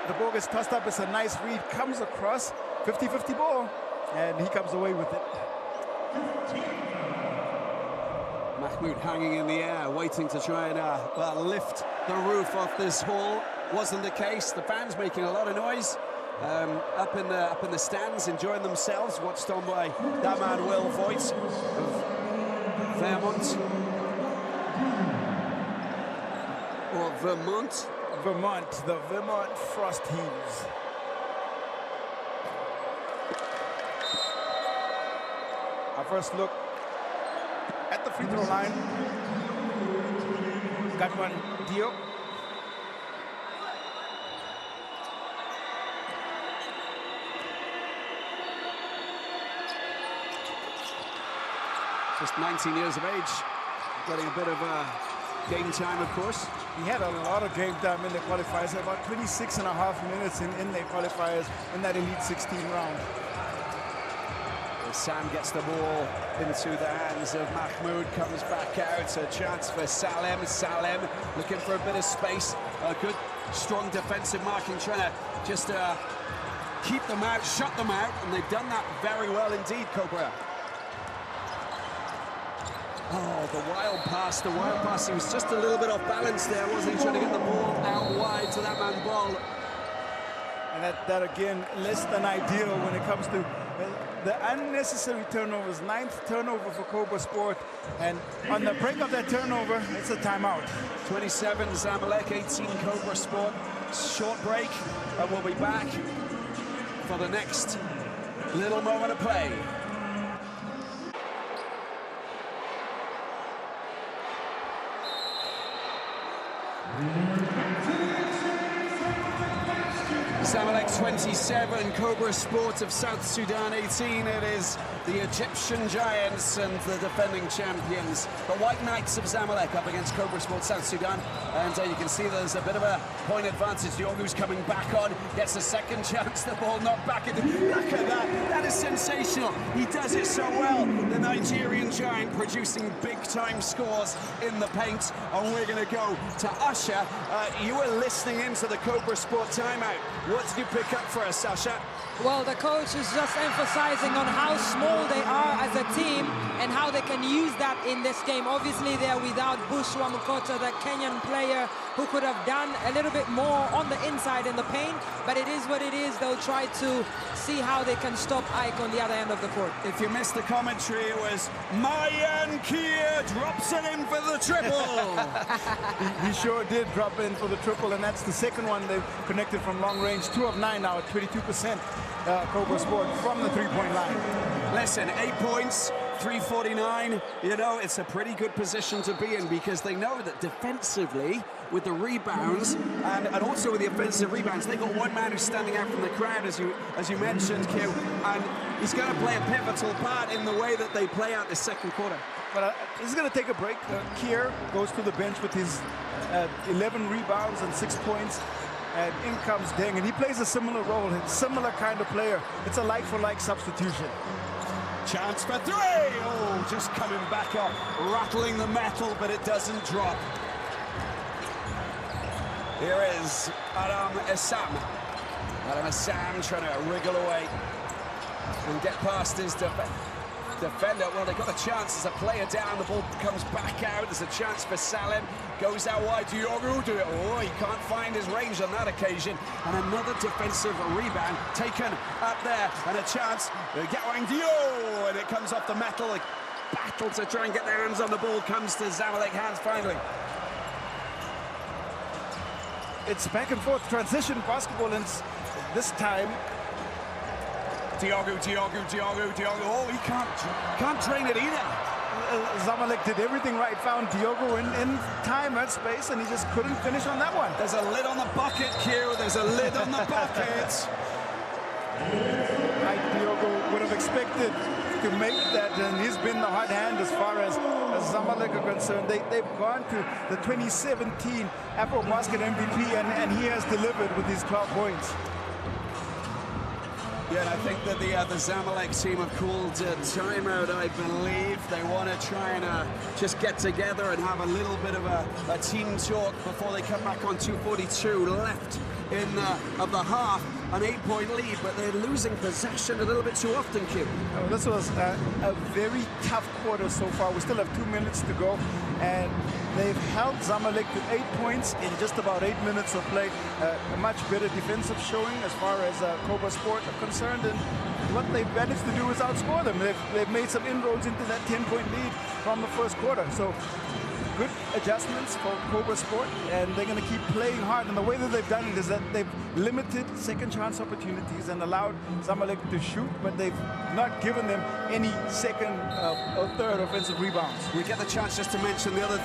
S2: The ball gets tossed up. It's a nice read. Comes across, 50-50 ball, and he comes away with it.
S1: Mahmoud hanging in the air, waiting to try and lift the roof off this hall. Wasn't the case. The fans making a lot of noise. Up in the stands, enjoying themselves, watched on by that man Will Voigt of Vermont. Or Vermont.
S2: The Vermont Frost Heaves. Our first look at the free throw line. Got one, Dio.
S1: Just 19 years of age, getting a bit of game time, of course.
S2: He had a lot of game time in the qualifiers, about 26.5 minutes in their qualifiers in that Elite 16 round.
S1: Sam gets the ball into the hands of Mahmoud, comes back out, a chance for Salem. Salem looking for a bit of space, a good, strong defensive marking, trying to just keep them out, shut them out, and they've done that very well indeed, Cobra. Oh, the wild pass, he was just a little bit off balance there, wasn't he, trying to get the ball out wide to that man Ball.
S2: And that again, less than ideal when it comes to the unnecessary turnovers. 9th turnover for Cobra Sport, and on the break of that turnover, it's a timeout.
S1: 27 Zamalek, 18 Cobra Sport. Short break, and we'll be back for the next little moment of play. Zamalek 27, Cobra Sport of South Sudan 18. It is the Egyptian Giants and the defending champions, the White Knights of Zamalek, up against Cobra Sport South Sudan. And you can see there's a bit of a point advantage. Diogu's coming back on, gets a second chance, the ball knocked back into. Look at that, that is sensational. He does it so well. The Nigerian Giant producing big-time scores in the paint. And we're going to go to Usher. You were listening into the Cobra Sport timeout. What did you pick up for us, Sasha?
S3: Well, the coach is just emphasizing on how small they are as a team and how they can use that in this game. Obviously, they're without Bushra Mukota, the Kenyan player, who could have done a little bit more on the inside in the paint, but it is what it is. They'll try to see how they can stop Ike on the other end of the court.
S1: If you missed the commentary, it was Mayan Kia drops it in for the triple.
S2: He sure did drop in for the triple, and that's the second one they've connected from long range. 2 of 9 now at 22%. Cobra Sport from the three-point line.
S1: Listen, 8 points, 349. You know, it's a pretty good position to be in because they know that defensively, with the rebounds and also with the offensive rebounds, they got one man who's standing out from the crowd, as you mentioned, Q, and he's going to play a pivotal part in the way that they play out this second quarter.
S2: But he's going to take a break. Kier goes to the bench with his 11 rebounds and 6 points. And in comes Deng, and he plays a similar role, a similar kind of player. It's a like-for-like substitution.
S1: Chance for three! Oh, just coming back up, rattling the metal, but it doesn't drop. Here is Adam Essam. Adam Essam trying to wriggle away and get past his defender. Well, they got a chance. There's a player down. The ball comes back out. There's a chance for Salem. Goes out wide to Diogu. Do it. Oh, he can't find his range on that occasion. And another defensive rebound taken up there. And a chance. Getting Dio. And it comes off the metal. A battle to try and get their hands on the ball comes to Zamalek hands finally.
S2: It's back and forth transition basketball, and this time
S1: Diogu. Oh, he can't drain it either.
S2: Zamalek did everything right, found Diogo in time and space, and he just couldn't finish on that one.
S1: There's a lid on the bucket, Q. There's a lid on the bucket.
S2: Diogo would have expected to make that, and he's been the hot hand as far as Zamalek are concerned. They've gone to the 2017 Afro-Basket MVP, and he has delivered with his 12 points.
S1: Yeah, and I think that the Zamalek team have called a timeout, I believe. They want to try and just get together and have a little bit of a team talk before they come back on 2:42 left of the half. An 8-point lead, but they're losing possession a little bit too often, Kim.
S2: Oh, this was a very tough quarter so far. We still have 2 minutes to go, and they've held Zamalek to 8 points in just about 8 minutes of play. A much better defensive showing as far as Cobra Sport are concerned, and what they've managed to do is outscore them. They've made some inroads into that 10-point lead from the first quarter. So good adjustments for Cobra Sport, and they're going to keep playing hard. And the way that they've done it is that they've limited second chance opportunities and allowed Zamalek to shoot, but they've not given them any second or third offensive rebounds.
S1: We get the chance just to mention the other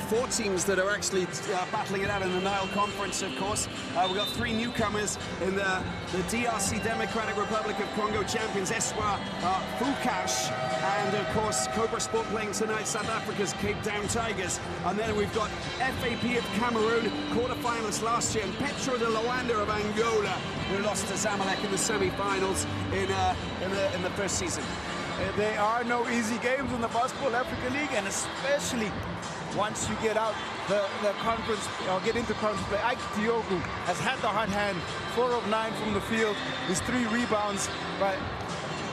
S1: four teams that are actually battling it out in the Nile Conference, of course. We've got 3 newcomers in the DRC, Democratic Republic of Congo champions, Espoir Fukash, and of course Cobra Sport playing tonight, South Africa's Cape Down Tigers. And then we've got FAP of Cameroon, quarter-finalists last year, and Petro de Luanda of Angola, who lost to Zamalek in the semi-finals in the first season.
S2: There are no easy games in the BAL-Africa League, and especially once you get out the conference, or get into conference play. Ike Diogu has had the hot hand, 4 of 9 from the field, his 3 rebounds, but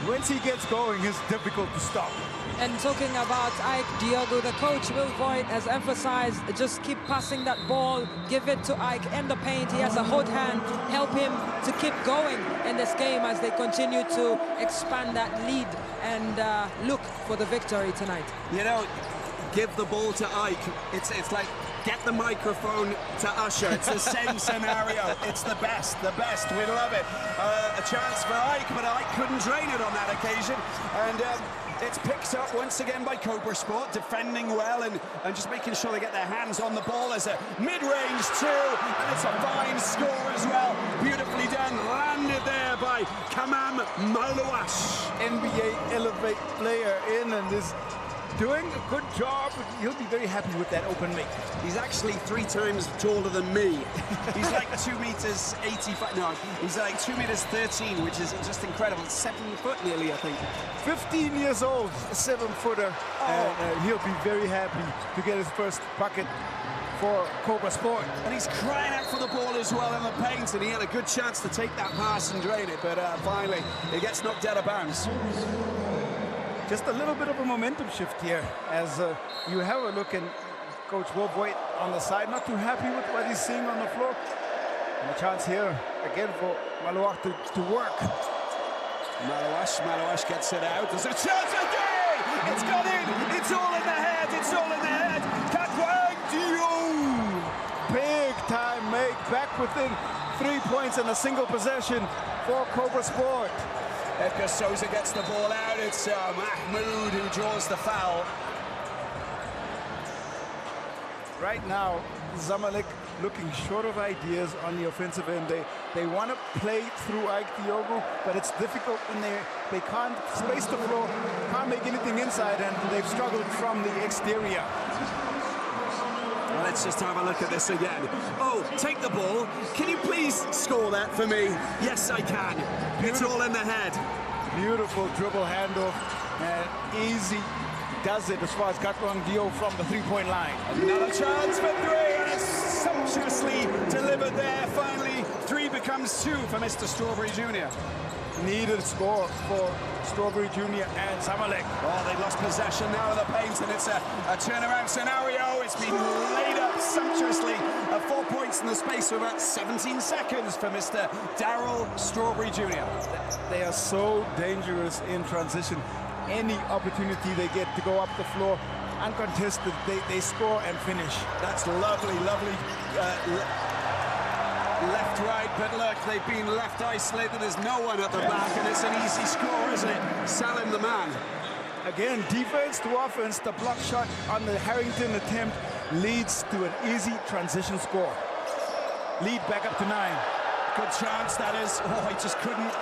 S2: once he gets going, it's difficult to stop.
S3: And talking about Ike Diogu, the coach, Will Voigt, has emphasized just keep passing that ball, give it to Ike in the paint. He has a hot hand, help him to keep going in this game as they continue to expand that lead and look for the victory tonight.
S1: You know, give the ball to Ike. It's like get the microphone to Usher. It's the same scenario. It's the best. We love it. A chance for Ike, but Ike couldn't drain it on that occasion. And it's picked up once again by Cobra Sport, defending well and just making sure they get their hands on the ball. There's a mid-range too, and it's a fine score as well. Beautifully done, landed there by Kamam Malouash.
S2: NBA Elevate player in, and is doing a good job. He'll be very happy with that open make.
S1: He's actually 3 times taller than me. He's like 2 meters 85. No, he's like 2 meters 13, which is just incredible. 7 foot nearly, I think.
S2: 15 years old, a 7-footer, and he'll be very happy to get his first bucket for Cobra Sport.
S1: And he's crying out for the ball as well in the paint, and he had a good chance to take that pass and drain it, but finally it gets knocked out of bounds.
S2: Just a little bit of a momentum shift here as you have a look, and Coach Will Voigt on the side, not too happy with what he's seeing on the floor. And a chance here again for Malouash to work.
S1: Malouash gets it out. There's a chance again! It's gone in! It's all in the head! It's all in the head! Kakwang Diou!
S2: Big time make, back within 3 points and a single possession for Cobra Sport.
S1: Edgar Souza gets the ball out. It's Mahmoud who draws the foul.
S2: Right now, Zamalek looking short of ideas on the offensive end. They want to play through Ike Diogu, but it's difficult when they can't space the floor, can't make anything inside, and they've struggled from the exterior.
S1: Well, let's just have a look at this again. Oh, take the ball. Can you please score that for me? Yes, I can. It's all in the head.
S2: Beautiful dribble handoff, and easy does it as far as Kakwang Diou from the 3-point line.
S1: Another chance for 3, and it's sumptuously delivered there. Finally, 3 becomes 2 for Mr. Strawberry Jr.
S2: Needed score for Strawberry Jr. and Zamalek.
S1: Oh, they lost possession now of the paint, and it's a turnaround scenario. It's been laid up sumptuously. 4 points in the space of about 17 seconds for Mr. Darryl Strawberry Jr.
S2: They are so dangerous in transition. Any opportunity they get to go up the floor, uncontested, they score and finish.
S1: That's lovely. Left, right, but look, they've been left isolated. There's no one at the back, and it's an easy score, isn't it? Salim the man.
S2: Again, defense to offense. The block shot on the Harrington attempt leads to an easy transition score. Lead back up to 9.
S1: Good chance, that is. Oh, he just couldn't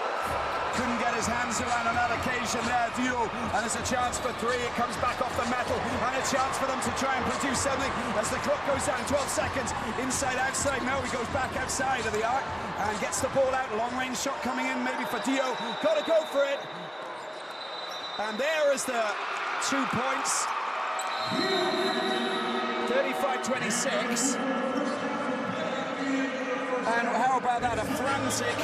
S1: get his hands around on that occasion there, Diou. And it's a chance for 3. It comes back off the metal, and a chance for them to try and produce something as the clock goes down. 12 seconds. Inside, outside. No, he goes back outside of the arc and gets the ball out. Long-range shot coming in, maybe for Diou. Got to go for it. And there is the 2 points. 35-26. And how about that? A frantic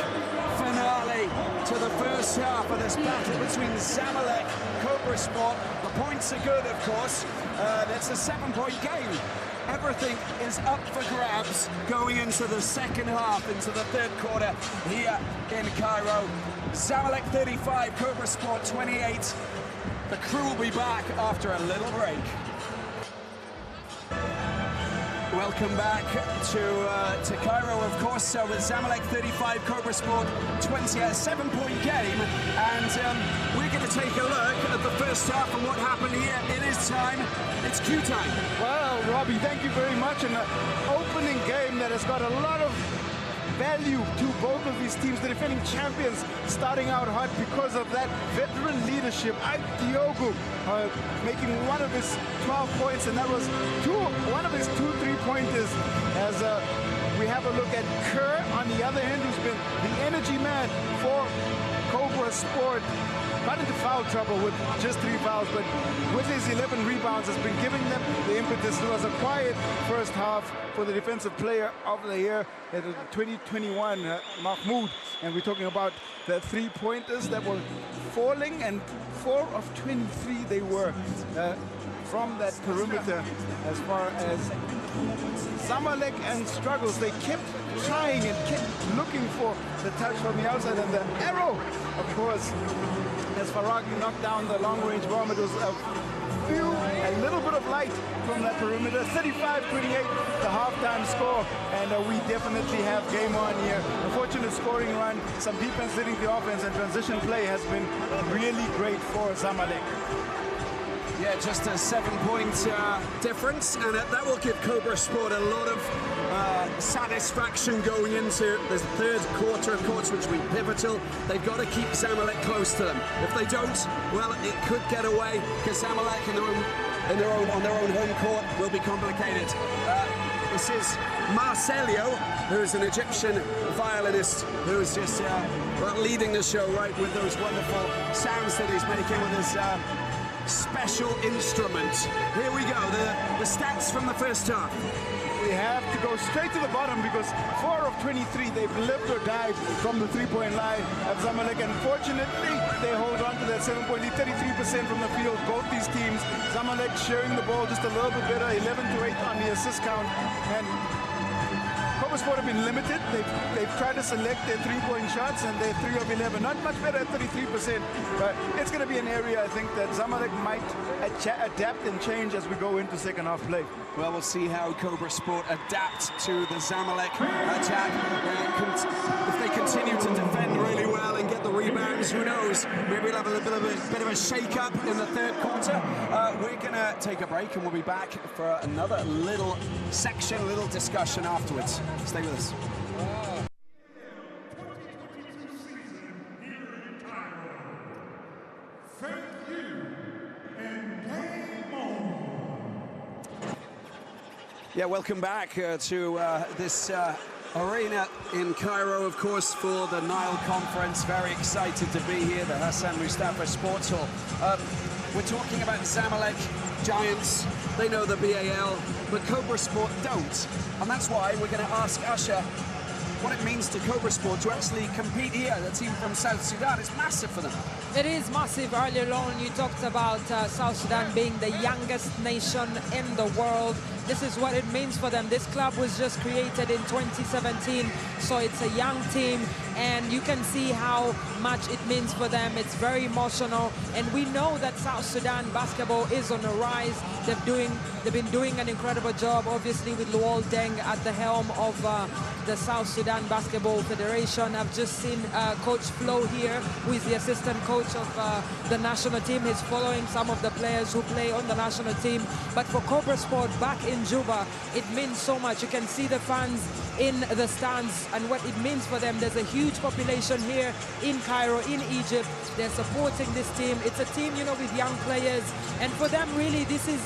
S1: finale to the first half of this battle between Zamalek, Cobra Sport. The points are good, of course. It's a 7-point game. Everything is up for grabs going into the second half, into the third quarter here in Cairo. Zamalek 35, Cobra Sport 28. The crew will be back after a little break. Welcome back to Cairo, of course. So with Zamalek 35, Cobra Sport 20, a 7-point game, and we're going to take a look at the first half and what happened here. It is time. It's Q time.
S2: Well, Robbie, thank you very much. An opening game that has got a lot of value to both of these teams. The defending champions starting out hot because of that veteran leadership. Diogo making one of his 12 points, and that was one of his 2 3-pointers. As we have a look at Kerr on the other hand, who's been the energy man for Cobra Sport. Got into foul trouble with just 3 fouls, but with his 11 rebounds has been giving them the impetus. It was a quiet first half for the defensive player of the year at 2021, Mahmoud. And we're talking about the 3-pointers that were falling, and 4 of 23 they were from that perimeter. As far as Zamalek and struggles, they kept trying and kept looking for the touch from the outside, and the arrow, of course, as Faragi knocked down the long-range bomb. It was a little bit of light from that perimeter. 35-28, the halftime score, and we definitely have game on here. Unfortunate scoring run, some defense leading the offense, and transition play has been really great for Zamalek.
S1: Yeah, just a 7-point difference, and that will give Cobra Sport a lot of satisfaction going into the third quarter, of course, which will be pivotal. They've got to keep Zamalek close to them. If they don't, well, it could get away, because Zamalek on their own home court will be complicated. This is Marcelio, who's an Egyptian violinist, who's just leading the show, right, with those wonderful sounds that he's making with his special instrument. Here we go, the stats from the first half.
S2: We have to go straight to the bottom, because 4 of 23, they've lived or died from the 3-point line at Zamalek. Unfortunately, they hold on to that 7-point lead, 33% from the field, both these teams. Zamalek sharing the ball just a little bit better, 11-8 on the assist count. And Cobra Sport have been limited. They've tried to select their 3-point shots, and they're 3 of 11. Not much better at 33%, but it's going to be an area, I think, that Zamalek might adapt and change as we go into second half play.
S1: Well, we'll see how Cobra Sport adapt to the Zamalek attack. If they continue to defend really well and get the rebounds, who knows? Maybe we'll have a bit of a shake-up in the third quarter. We're going to take a break, and we'll be back for another little section, little discussion afterwards. Stay with us. Yeah, welcome back to this arena in Cairo, of course, for the Nile Conference. Very excited to be here, the Hassan Mustafa Sports Hall. We're talking about Zamalek, Giants. They know the BAL, but Cobra Sport don't. And that's why we're going to ask Usher what it means to Cobra Sport to actually compete here. The team from South Sudan is massive for them.
S3: It is massive. Earlier on, you talked about South Sudan being the youngest nation in the world. This is what it means for them. This club was just created in 2017, so it's a young team, and you can see how much it means for them. It's very emotional, and we know that South Sudan basketball is on the rise. They've been doing an incredible job, obviously, with Luol Deng at the helm of the South Sudan Basketball Federation. I've just seen Coach Flo here, who is the assistant coach of the national team. He's following some of the players who play on the national team. But for Cobra Sport back in Juba, it means so much. You can see the fans in the stands and what it means for them. There's a huge population here in Cairo, in Egypt. They're supporting this team. It's a team, you know, with young players. And for them, really, this is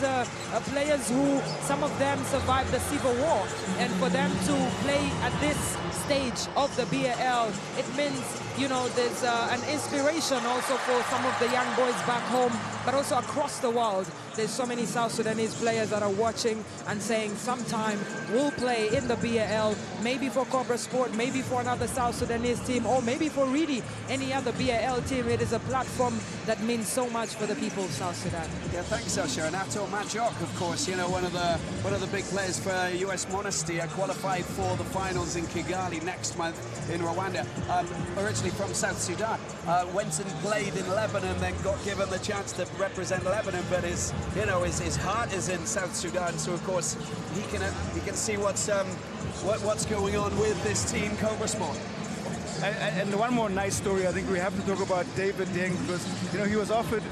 S3: players who, some of them survived the Civil War. And for them to play at this stage of the BAL, it means, you know, there's an inspiration also for some of the young boys back home, but also across the world. There's so many South Sudanese players that are watching and saying sometime we'll play in the BAL, maybe for Cobra Sport, maybe for another South Sudanese team, or maybe for really any other BAL team. It is a platform that means so much for the people of South Sudan.
S1: Yeah, thanks, Usher. And Ato Majok, of course, you know, one of the big players for US Monastir, qualified for the finals in Kigali next month in Rwanda. Originally from South Sudan, went and played in Lebanon, then got given the chance to represent Lebanon, but his heart is in South Sudan, so of course he can see what's going on with this team, Cobra Sport.
S2: And one more nice story, I think we have to talk about David Deng, because, you know, he was offered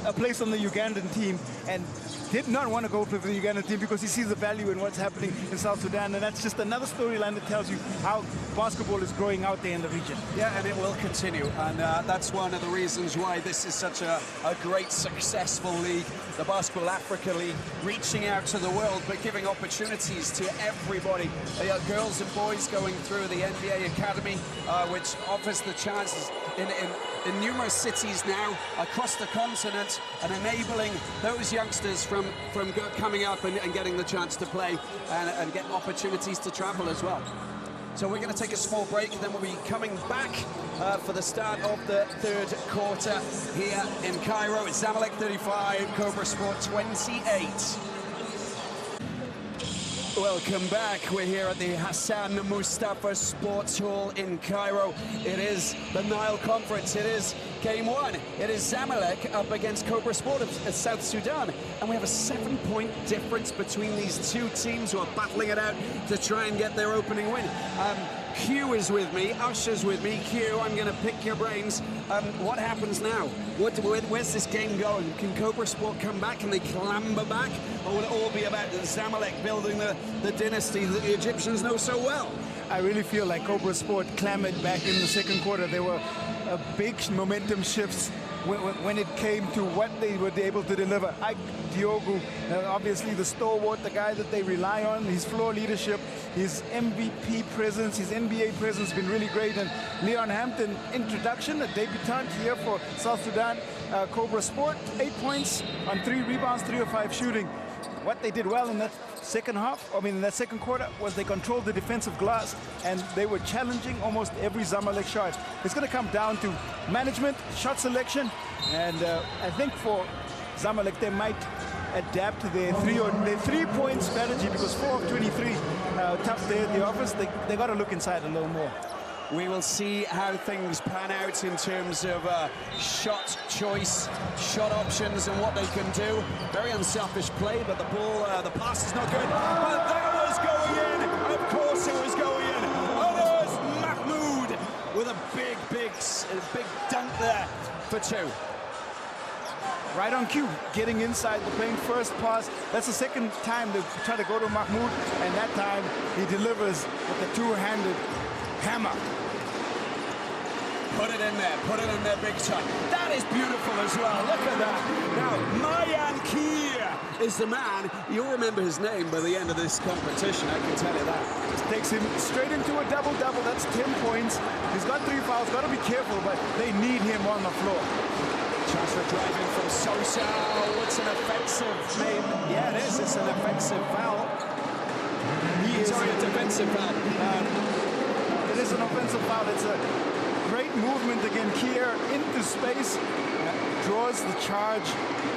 S2: a place on the Ugandan team and did not want to go for the Ugandan team because he sees the value in what's happening in South Sudan. And that's just another storyline that tells you how basketball is growing out there in the region.
S1: Yeah, and it will continue. And that's one of the reasons why this is such a great, successful league, the BAL-Africa League, reaching out to the world, but giving opportunities to everybody. Girls and boys going through the NBA Academy, which offers the chances in numerous cities now across the continent, and enabling those youngsters from coming up and getting the chance to play and get opportunities to travel as well. So we're going to take a small break, then we'll be coming back for the start of the third quarter here in Cairo. It's Zamalek 35, Cobra Sport 28. Welcome back. We're here at the Hassan Mustafa Sports Hall in Cairo. It is the Nile Conference. It is game one. It is Zamalek up against Cobra Sport of South Sudan. And we have a 7-point difference between these two teams who are battling it out to try and get their opening win. Q is with me, Usher's with me. Q, I'm going to pick your brains. What happens now? Where's this game going? Can Cobra Sport come back? Can they clamber back? Or will it all be about Zamalek building the dynasty that the Egyptians know so well?
S2: I really feel like Cobra Sport clambered back in the second quarter. There were big momentum shifts when it came to what they were able to deliver. Ike Diogu, obviously the stalwart, the guy that they rely on, his floor leadership, his MVP presence, his NBA presence has been really great. And Leon Hampton, introduction, a debutant here for South Sudan. Cobra Sport, 8 points on 3 rebounds, 3 of 5 shooting. What they did well in that second quarter, was they controlled the defensive glass and they were challenging almost every Zamalek shot. It's going to come down to management, shot selection, and I think for Zamalek they might adapt to their three-point strategy, because 4 of 23 tough day at the office. They got to look inside a little more.
S1: We will see how things pan out in terms of shot choice, shot options, and what they can do. Very unselfish play, but the ball, the pass is not good. But that was going in. Of course it was going in. Oh, there's Mahmoud with a big dunk there for 2.
S2: Right on cue, getting inside the plane, first pass. That's the second time they try to go to Mahmoud, and that time he delivers with a two-handed hammer.
S1: Put it in there big time. That is beautiful as well, look at that. Now, Mayan Kier is the man. You'll remember his name by the end of this competition, I can tell you that.
S2: Takes him straight into a double-double, that's 10 points. He's got 3 fouls, got to be careful, but they need him on the floor.
S1: Chance for driving from Sosa. It's an offensive, maybe. Yeah, it is, it's an offensive foul. Sorry, a defensive foul.
S2: It is an offensive foul. It's a great movement again. Kier into space, draws the charge,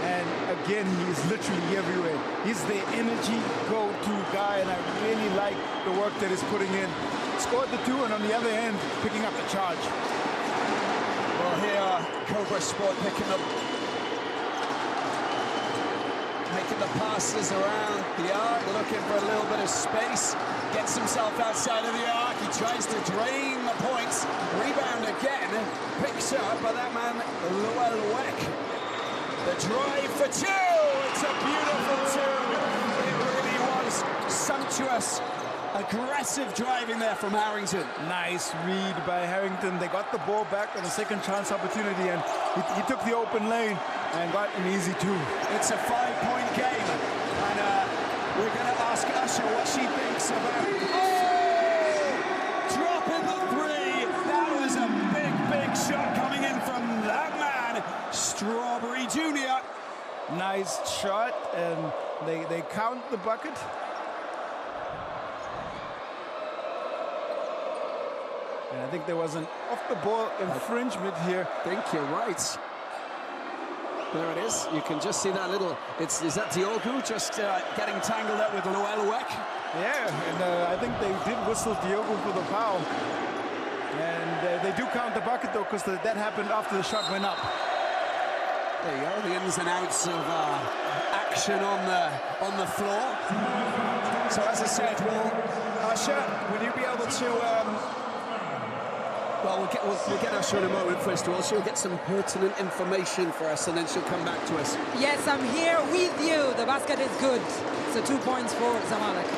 S2: and again, he's literally everywhere. He's the energy go-to guy, and I really like the work that he's putting in. Scored the 2, and on the other end, picking up the charge.
S1: Well, here, Cobra Sport picking up, making the passes around the arc, looking for a little bit of space. Gets himself outside of the arc, he tries to drain the points, rebound again, picks up by that man, Luelwek. The drive for 2, it's a beautiful 2. It really was sumptuous, aggressive driving there from Harrington.
S2: Nice read by Harrington. They got the ball back on a second chance opportunity, and he took the open lane and got an easy 2.
S1: It's a 5-point game, and we're going to ask Usher what she thinks about. Oh! Dropping the 3. That was a big shot coming in from that man, Strawberry Jr.
S2: Nice shot, and they count the bucket. And I think there was an off-the-ball infringement here.
S1: I think you're right. There it is. You can just see that little. Is that Diogu just getting tangled up with Luelwek?
S2: Yeah, and I think they did whistle Diogu for the foul. And they do count the bucket though, because that happened after the shot went up.
S1: There you go. The ins and outs of action on the floor. So as I said, Usher, will you be able to Well, we'll get Asha in a moment, first of all. She'll get some pertinent information for us, and then she'll come back to us.
S3: Yes, I'm here with you. The basket is good. So 2 points for Zamalek.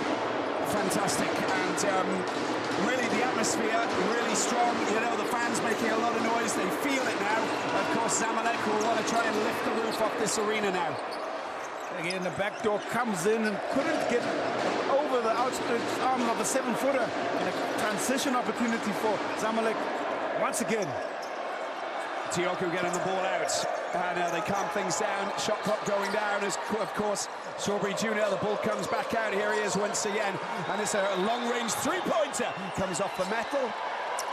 S1: Fantastic. And really, the atmosphere, really strong. You know, the fans making a lot of noise. They feel it now. Of course, Zamalek will want to try and lift the roof off this arena now.
S2: Again, the back door comes in and couldn't get over the outstretched arm of a 7-footer, and a transition opportunity for Zamalek once again.
S1: Tioku getting the ball out, and they calm things down. Shot clock going down as, of course, Strawberry Junior, the ball comes back out. Here he is once again, and it's a long-range three-pointer. Comes off the metal,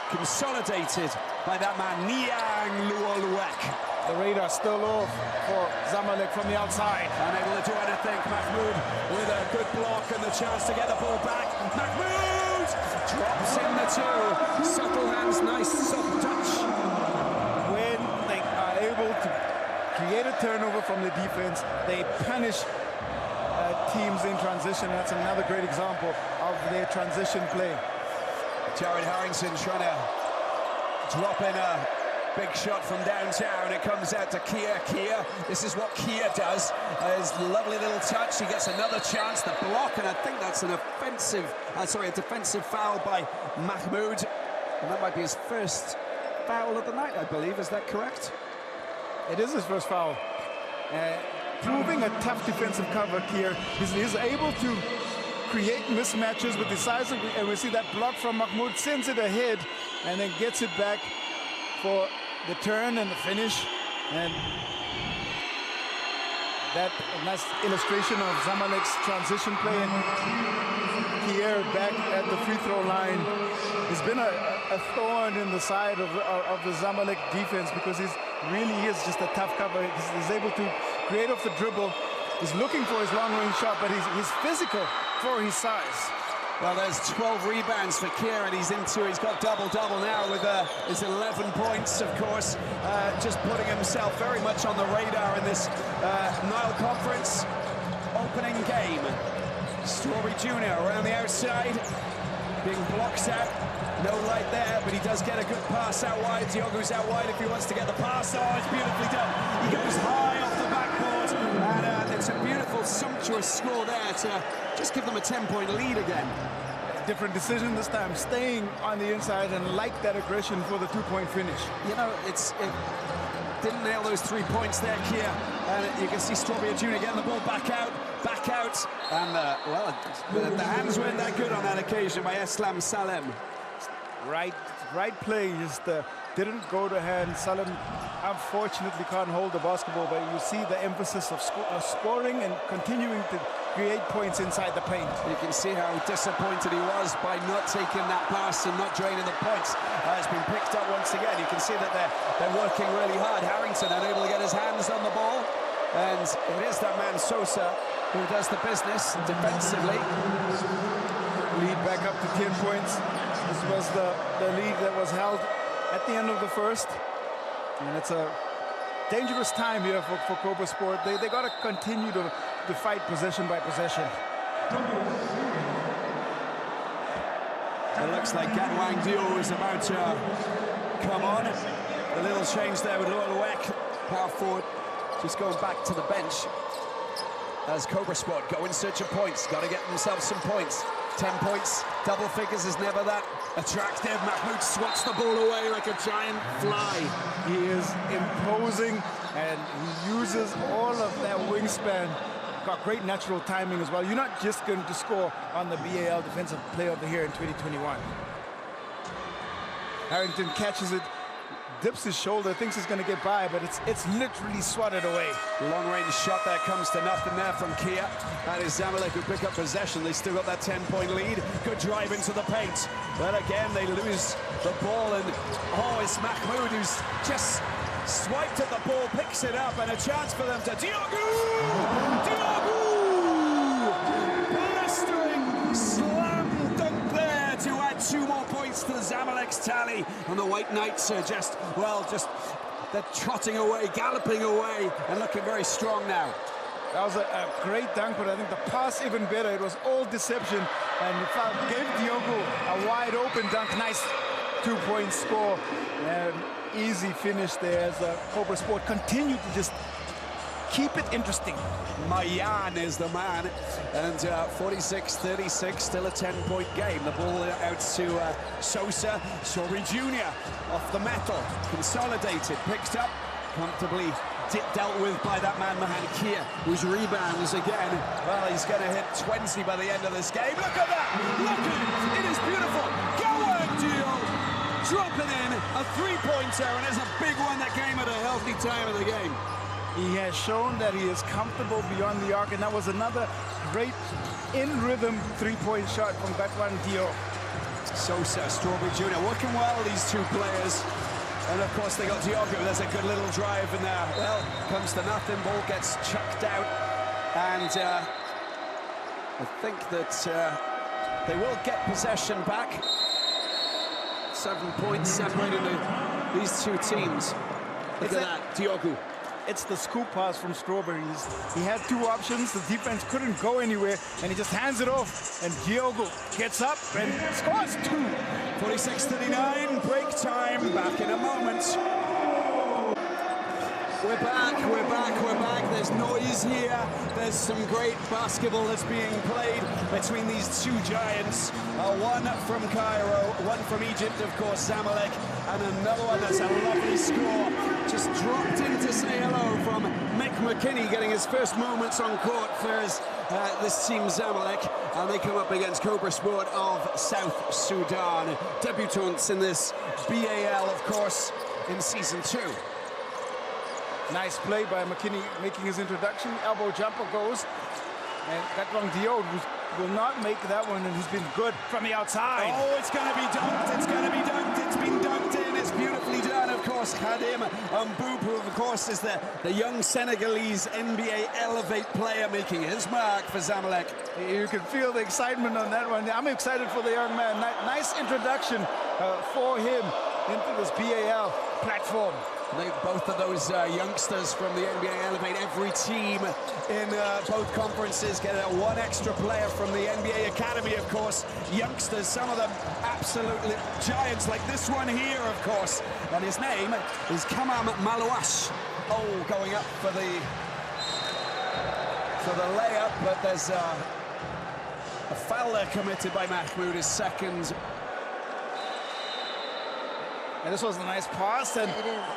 S1: consolidated by that man, Niang Luoluek.
S2: The radar still off for Zamalek from the outside.
S1: Unable to do anything. Mahmoud with a good block and the chance to get the ball back. Mahmoud drops in the two. Subtle hands, nice soft touch.
S2: When they are able to create a turnover from the defense, they punish teams in transition. That's another great example of their transition play.
S1: Jared Harrington trying to drop in a big shot from downtown. It comes out to Kia. This is what Kia does. His lovely little touch. He gets another chance. The block, and I think that's an a defensive foul by Mahmoud. And that might be his first foul of the night, I believe. Is that correct?
S2: It is his first foul. Proving a tough defensive cover here. He's able to create mismatches with decisive, and we see that block from Mahmoud, sends it ahead, and then gets it back for the turn and the finish. And that nice illustration of Zamalek's transition play. Here back at the free throw line. He's been a thorn in the side of the Zamalek defense, because he is just a tough cover. He's able to create off the dribble. He's looking for his long-range shot, but he's physical for his size.
S1: Well, there's 12 rebounds for Kier, and he's got double-double now with his 11 points, of course, just putting himself very much on the radar in this Nile Conference opening game. Strawberry Junior around the outside, being blocked out. No light there, but he does get a good pass out wide. Diogo's out wide if he wants to get the pass. Oh, it's beautifully done. He goes high off the backboard, and it's a beautiful, sumptuous score there to just give them a 10-point lead again.
S2: Different decision this time, staying on the inside, and like that aggression for the 2-point finish.
S1: You know, it didn't nail those 3 points there, Kia. And you can see Strawberry Junior getting the ball back out. And, well, the hands weren't that good on that occasion by Eslam Salem.
S2: Right play, just didn't go to hand. Salem unfortunately can't hold the basketball, but you see the emphasis of scoring and continuing to create points inside the paint.
S1: You can see how disappointed he was by not taking that pass and not draining the points. It's been picked up once again. You can see that they're working really hard. Harrington unable to get his hands on the ball, and it is that man Sosa who does the business defensively.
S2: Lead back up to 10 points. This was the lead that was held at the end of the first, and it's a dangerous time here for Cobra Sport. They got to continue to fight possession by possession.
S1: It looks like Ganwang Dio is about to come on. The little change there with Luoluek, power forward, just going back to the bench. As Cobra Sport go in search of points, got to get themselves some points. 10 points, double figures is never that attractive. Mahmoud swats the ball away like a giant fly.
S2: He is imposing, and he uses all of that wingspan. Got great natural timing as well. You're not just going to score on the BAL Defensive Player of the Year in 2021. Harrington catches it, dips his shoulder, thinks he's going to get by, but it's literally swatted away.
S1: Long-range shot there comes to nothing there from Kia. That is Zamalek who pick up possession. They still got that 10-point lead. Good drive into the paint. But again, they lose the ball, and it's Mahmoud who's just swiped at the ball, picks it up, and a chance for them to Diogo! Blistering slam dunk there to add 2 more points to the Zamalek's tally. And the White Knights are they're trotting away, galloping away, and looking very strong now.
S2: That was a great dunk, but I think the pass even better. It was all deception, and gave Diogo a wide open dunk. Nice 2-point score. Easy finish there as Cobra Sport continued to just keep it interesting.
S1: Mayan is the man, and 46-36, still a 10-point game. The ball out to Sosa. Sorry Jr. off the metal, consolidated, picked up, comfortably dealt with by that man Mahankir, whose rebounds again. Well, he's going to hit 20 by the end of this game. Look at that! Look at it! It is beautiful! Go on, Dio! Dropping in a three-pointer, and it's a big one that came at a healthy time of the game.
S2: He has shown that he is comfortable beyond the arc, and that was another great in-rhythm three-point shot from Gatwan Dio.
S1: Sosa, Strawberry Jr. working well, these two players. And of course they got Diogo. There's a good little drive in there. Well, comes to nothing, ball gets chucked out. And I think that they will get possession back. 7 points separating these two teams. Look at that, Diogo.
S2: It's the scoop pass from Strawberries. He had two options. The defense couldn't go anywhere, and he just hands it off. And Diogo gets up and scores two.
S1: 46-39, break time. Back in a moment. We're back, we're back, we're back. There's noise here. There's some great basketball that's being played between these two giants. One from Cairo, one from Egypt, of course, Zamalek, and another one that's a lovely score. Just dropped in to say hello from Mick McKinney, getting his first moments on court for this team, Zamalek, and they come up against Cobra Sport of South Sudan. Debutants in this BAL, of course, in Season 2.
S2: Nice play by McKinney making his introduction. Elbow jumper goes. And Gatwan Dio will not make that one, and he's been good from the outside.
S1: Oh, it's going to be dunked. It's going to be dunked. It's been dunked in. It's beautifully done, of course. Khadim Mboub, who, of course, is the young Senegalese NBA Elevate player making his mark for Zamalek.
S2: You can feel the excitement on that one. I'm excited for the young man. Nice introduction for him into this BAL platform.
S1: Both of those youngsters from the NBA Elevate, every team in both conferences get one extra player from the NBA Academy, of course. Youngsters, some of them absolutely giants, like this one here, of course. And his name is Kamam Malouash. Oh, going up for the layup, but there's a foul there committed by Mahmoud, his second.
S2: And this was a nice pass and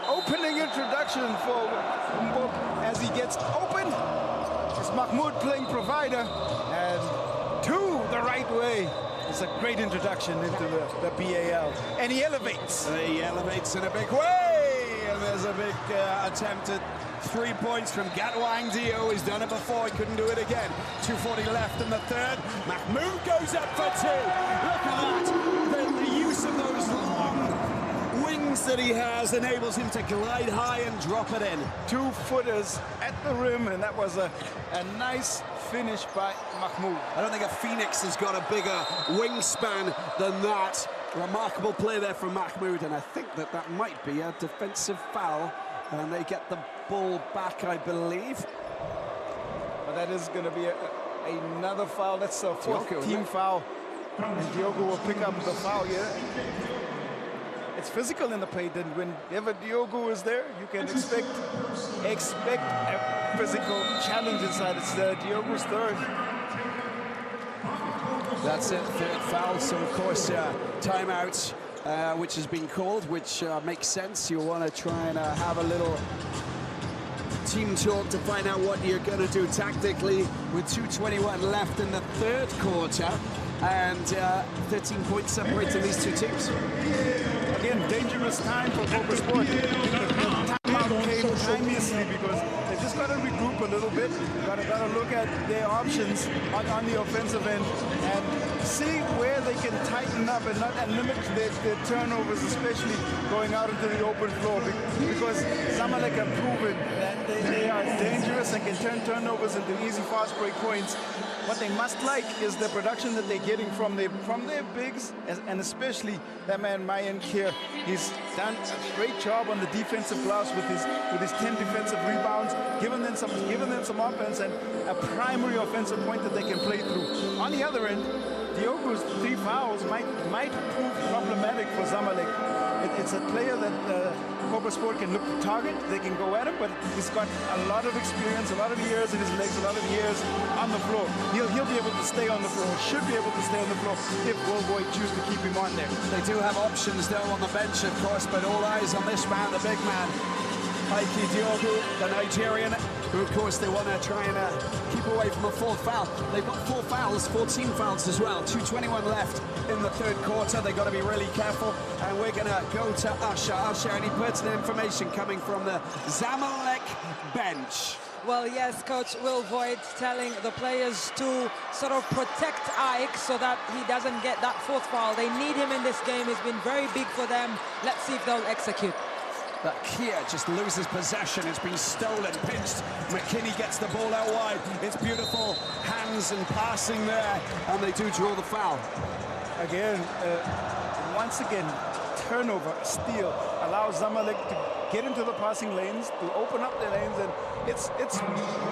S2: opening introduction for Mboub as he gets open. It's Mahmoud playing provider, and two the right way. It's a great introduction into the BAL. And he elevates.
S1: He elevates in a big way. And there's a big attempt at 3 points from Gatwan Dio. He's done it before, he couldn't do it again. 2:40 left in the third. Mahmoud goes up for two. Look at that. The use of those long wings that he has enables him to glide high and drop it in.
S2: 2 footers at the rim, and that was a nice finish by Mahmoud.
S1: I don't think a Phoenix has got a bigger wingspan than that. Remarkable play there from Mahmoud, and I think that might be a defensive foul, and they get the ball back, I believe.
S2: But that is going to be another foul. That's a fourth team foul, and Diogo will pick up the foul here. It's physical in the paint, and whenever Diogo is there, you can expect a physical challenge inside. It's Diogo's third.
S1: That's it, third foul. So of course, timeout, which has been called, which makes sense. You'll want to try and have a little team talk to find out what you're going to do tactically with 2:21 left in the third quarter, and 13 points separating these two teams.
S2: Again, dangerous time for Cobra Sport. The timeout came timelessly because they just got to regroup a little bit. Got to look at their options on the offensive end and see where they can tighten up and limit their turnovers, especially going out into the open floor. Because Zamalek have proven that they are dangerous and can turn turnovers into easy fast break points. What they must like is the production that they're getting from their bigs, and especially that man Mayan here. He's done a great job on the defensive glass with his 10 defensive rebounds, giving them some offense and a primary offensive point that they can play through. On the other end, Diogo's 3 fouls might prove problematic for Zamalek. It's a player that Cobra Sport can look to target. They can go at him, but he's got a lot of experience, a lot of years in his legs, a lot of years on the floor. He'll be able to stay on the floor, should be able to stay on the floor if Worldboy choose to keep him on there.
S1: They do have options though on the bench, of course, but all eyes on this man, the big man, Aiki Diogo, the Nigerian, who of course they want to try and keep away from a 4th foul. They've got 4 fouls, 14 fouls as well, 2:21 left in the 3rd quarter. They've got to be really careful, and we're going to go to Usher. Any pertinent information coming from the Zamalek bench?
S3: Well, yes, Coach Will Voigt telling the players to sort of protect Ike so that he doesn't get that 4th foul. They need him in this game. He's been very big for them. Let's see if they'll execute.
S1: But Kia just loses possession. It's been stolen, pinched. McKinney gets the ball out wide. It's beautiful hands and passing there, and they do draw the foul.
S2: Again, once again, turnover, steal, allows Zamalek to get into the passing lanes, to open up the lanes, and it's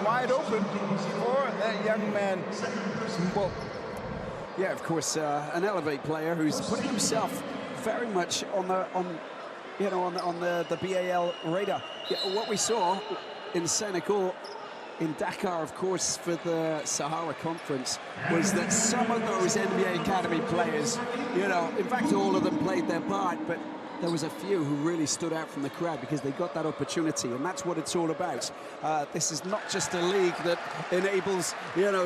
S2: wide open for that young man.
S1: Well, yeah, of course, an Elevate player who's putting himself very much on the BAL radar. Yeah, what we saw in Senegal, in Dakar, of course, for the Sahara Conference, was that some of those NBA Academy players, in fact, all of them played their part, but there was a few who really stood out from the crowd because they got that opportunity, and that's what it's all about. This is not just a league that enables,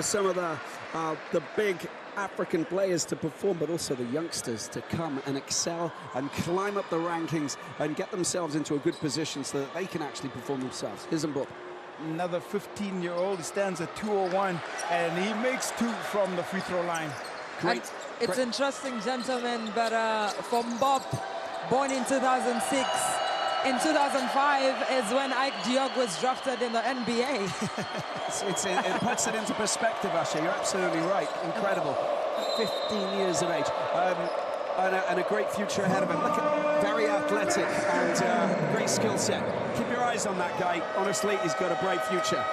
S1: some of the big African players to perform, but also the youngsters to come and excel and climb up the rankings and get themselves into a good position so that they can actually perform themselves. Here's Mbop.
S2: Another 15-year-old, he stands at 201, and he makes 2 from the free throw line.
S3: Great. And it's interesting, gentlemen, but for Mbop, born in 2006, in 2005 is when Ike Diog was drafted in the NBA.
S1: It puts it into perspective, Asher. You're absolutely right. Incredible. 15 years of age. And a great future ahead of him. Look at, very athletic and great skill set. Keep your eyes on that guy. Honestly, he's got a bright future.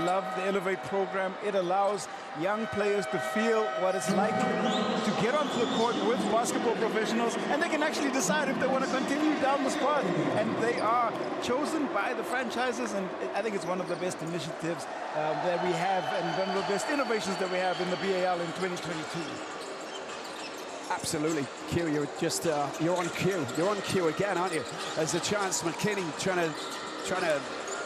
S2: Love the Elevate program. It allows young players to feel what it's like to get onto the court with basketball professionals, and they can actually decide if they want to continue down the spot. And they are chosen by the franchises, and I think it's one of the best initiatives that we have, and one of the best innovations that we have in the BAL in 2022.
S1: Absolutely. Q, you're just, you're on cue. You're on cue again, aren't you? There's a chance McKinney trying to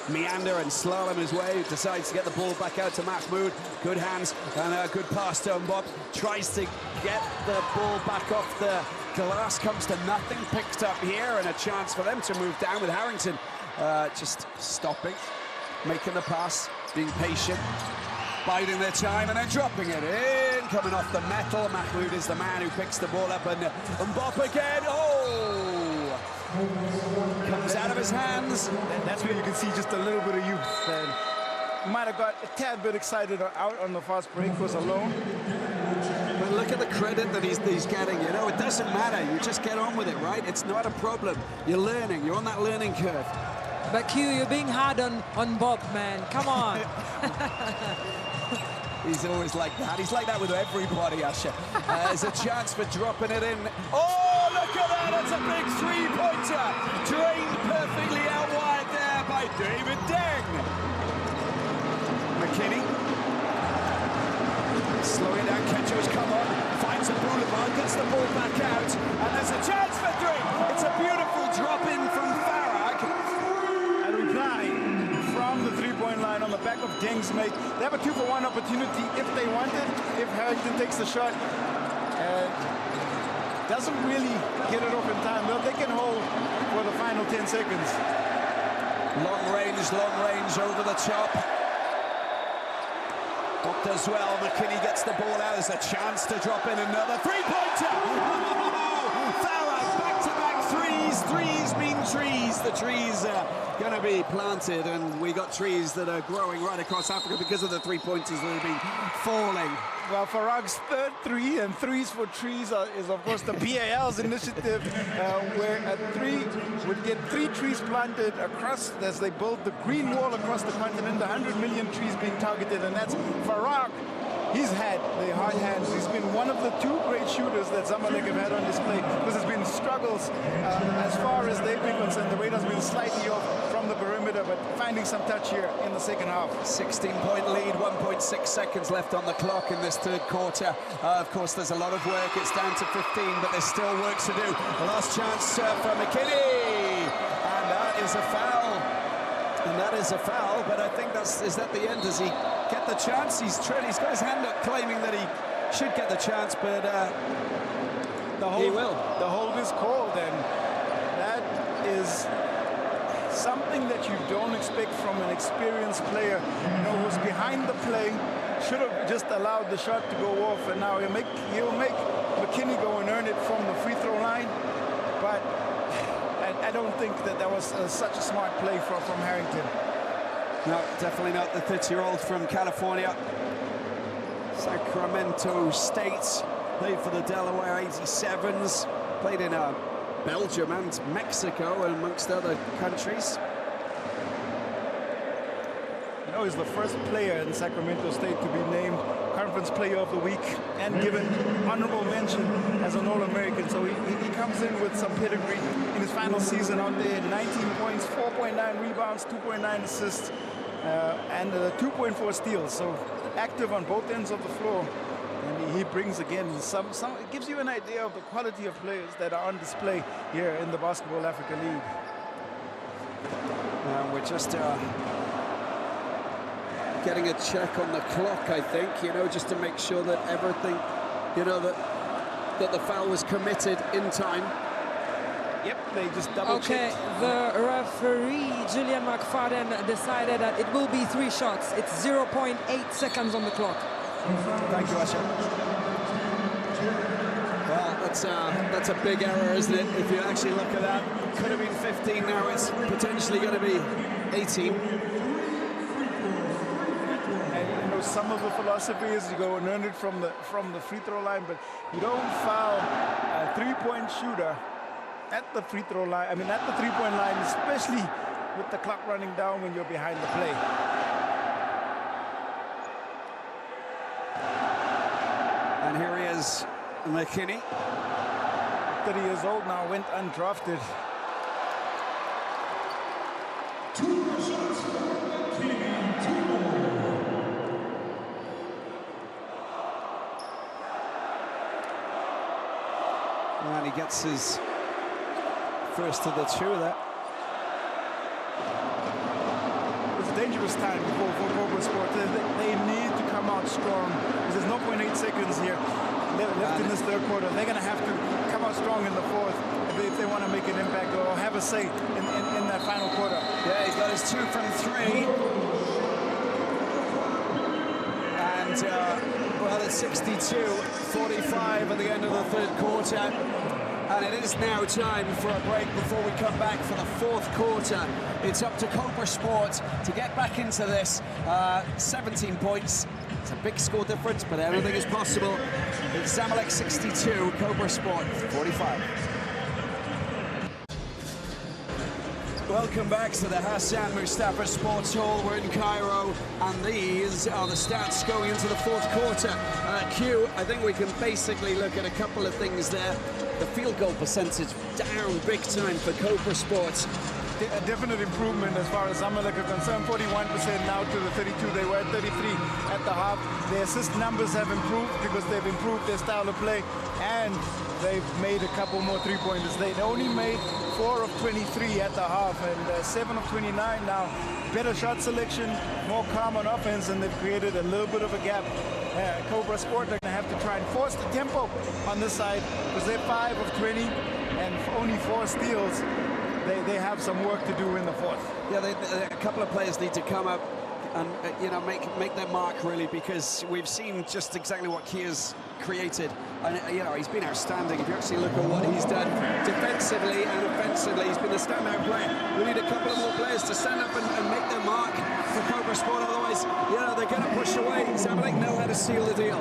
S1: meander and slalom his way, decides to get the ball back out to Mahmoud. Good hands and a good pass to Mbop. Tries to get the ball back off the glass, comes to nothing. Picked up here, and a chance for them to move down with Harrington. Just stopping, making the pass, being patient, biding their time, and then dropping it in. Coming off the metal, Mahmoud is the man who picks the ball up, and Mbop again. Oh! Comes out of his hands.
S2: And that's where you can see just a little bit of youth. And might have got a tad bit excited out on the fast break, was alone.
S1: But look at the credit that he's getting. It doesn't matter. You just get on with it, right? It's not a problem. You're learning. You're on that learning curve.
S3: But Q, you're being hard on Bob, man. Come on.
S1: He's always like that. He's like that with everybody, Asher. There's a chance for dropping it in. Oh, look at that. That's a big three-pointer. Drained perfectly out wide there by David Deng. McKinney. Slowing down. Ketcho's come on. Finds a boulevard. Gets the ball back out. And there's a chance for 3. It's a beautiful drop-in from Farag.
S2: And reply from the three-point line on the back of Deng's make. They have a 2-for-1 opportunity if they want it, if Harrington takes the shot. Doesn't really get it off in time. Well, they can hold for the final 10 seconds.
S1: Long range over the top. Bob does well. McKinney gets the ball out. There's a chance to drop in another three-pointer. Farag, back-to-back threes. Threes mean trees. The trees are going to be planted, and we got trees that are growing right across Africa because of the three-pointers that have been falling.
S2: Well, Farag's third 3 and threes for trees is, of course, the BAL's initiative, where a 3 would get 3 trees planted across as they build the green wall across the continent. 100 million trees being targeted, and that's Farag he's had the hard hands. He's been one of the two great shooters that Zamalek have had on display, because there's been struggles as far as they've been concerned. The radar's been slightly off from the perimeter, but finding some touch here in the second half.
S1: 16-point lead, 1.6 seconds left on the clock in this third quarter. Of course, there's a lot of work. It's down to 15, but there's still work to do. The last chance for McKinney, and that is a foul. And that is a foul, but I think is that the end? Does he get the chance? He's got his hand up claiming that he should get the chance, but he will.
S2: The hold is called, and that is something that you don't expect from an experienced player, who's behind the play. Should have just allowed the shot to go off, and now he'll make McKinney go and earn it from the free throw line, but I don't think that was such a smart play from Harrington.
S1: No, definitely not. The 30-year-old from California, Sacramento State, played for the Delaware 87s, played in Belgium and Mexico, amongst other countries.
S2: He's the first player in Sacramento State to be named Conference Player of the Week and given honorable mention as an All-American. So he comes in with some pedigree in his final season out there. 19 points, 4.9 rebounds, 2.9 assists, and 2.4 steals. So active on both ends of the floor. And he brings, again, it gives you an idea of the quality of players that are on display here in the BAL-Africa League.
S1: We're just getting a check on the clock, I think, just to make sure that everything, that the foul was committed in time.
S2: Yep, they just double-checked.
S3: Okay, the referee, Julian McFadden, decided that it will be 3 shots. It's 0.8 seconds on the clock.
S1: Thank you, Asha. Well, that's a big error, isn't it? If you actually look at that, could have been 15, now it's potentially going to be 18.
S2: Some of the philosophy is you go and earn it from the free throw line, but you don't foul a three-point shooter at the free throw line. I mean, at the three-point line, especially with the clock running down when you're behind the play.
S1: And here he is, McKinney.
S2: 30 years old now, went undrafted.
S1: And he gets his first of the two there.
S2: It's a dangerous time for Cobra Sport. They need to come out strong. There's no 0.8 seconds here left in this third quarter. They're going to have to come out strong in the fourth if they want to make an impact or have a say in that final quarter.
S1: Yeah, he's got his 2 from 3. And well, it's 62-45 at the end of the third quarter. And it is now time for a break before we come back for the fourth quarter. It's up to Cobra Sport to get back into this. 17 points. It's a big score difference, but anything is possible. It's Zamalek 62, Cobra Sport 45. Welcome back to the Hassan Mustafa Sports Hall. We're in Cairo, and these are the stats going into the fourth quarter. Q, I think we can basically look at a couple of things there. The field goal percentage down big time for Cobra Sports.
S2: A definite improvement as far as Zamalek are concerned. 41% now to the 32. They were at 33 at the half. Their assist numbers have improved because they've improved their style of play, and they've made a couple more three-pointers. They only made 4 of 23 at the half, and 7 of 29 now. Better shot selection, more calm on offense, and they've created a little bit of a gap. Cobra Sport are going to have to try and force the tempo on this side because they're 5 of 20 and only 4 steals. They have some work to do in the fourth.
S1: Yeah, a couple of players need to come up and make their mark, really, because we've seen just exactly what Kia's created, and he's been outstanding. If you actually look at what he's done defensively and offensively, he's been a standout player. We need a couple of more players to stand up and make their mark for Cobra Sport, otherwise they're going to push away. Zamalek know how to seal the deal.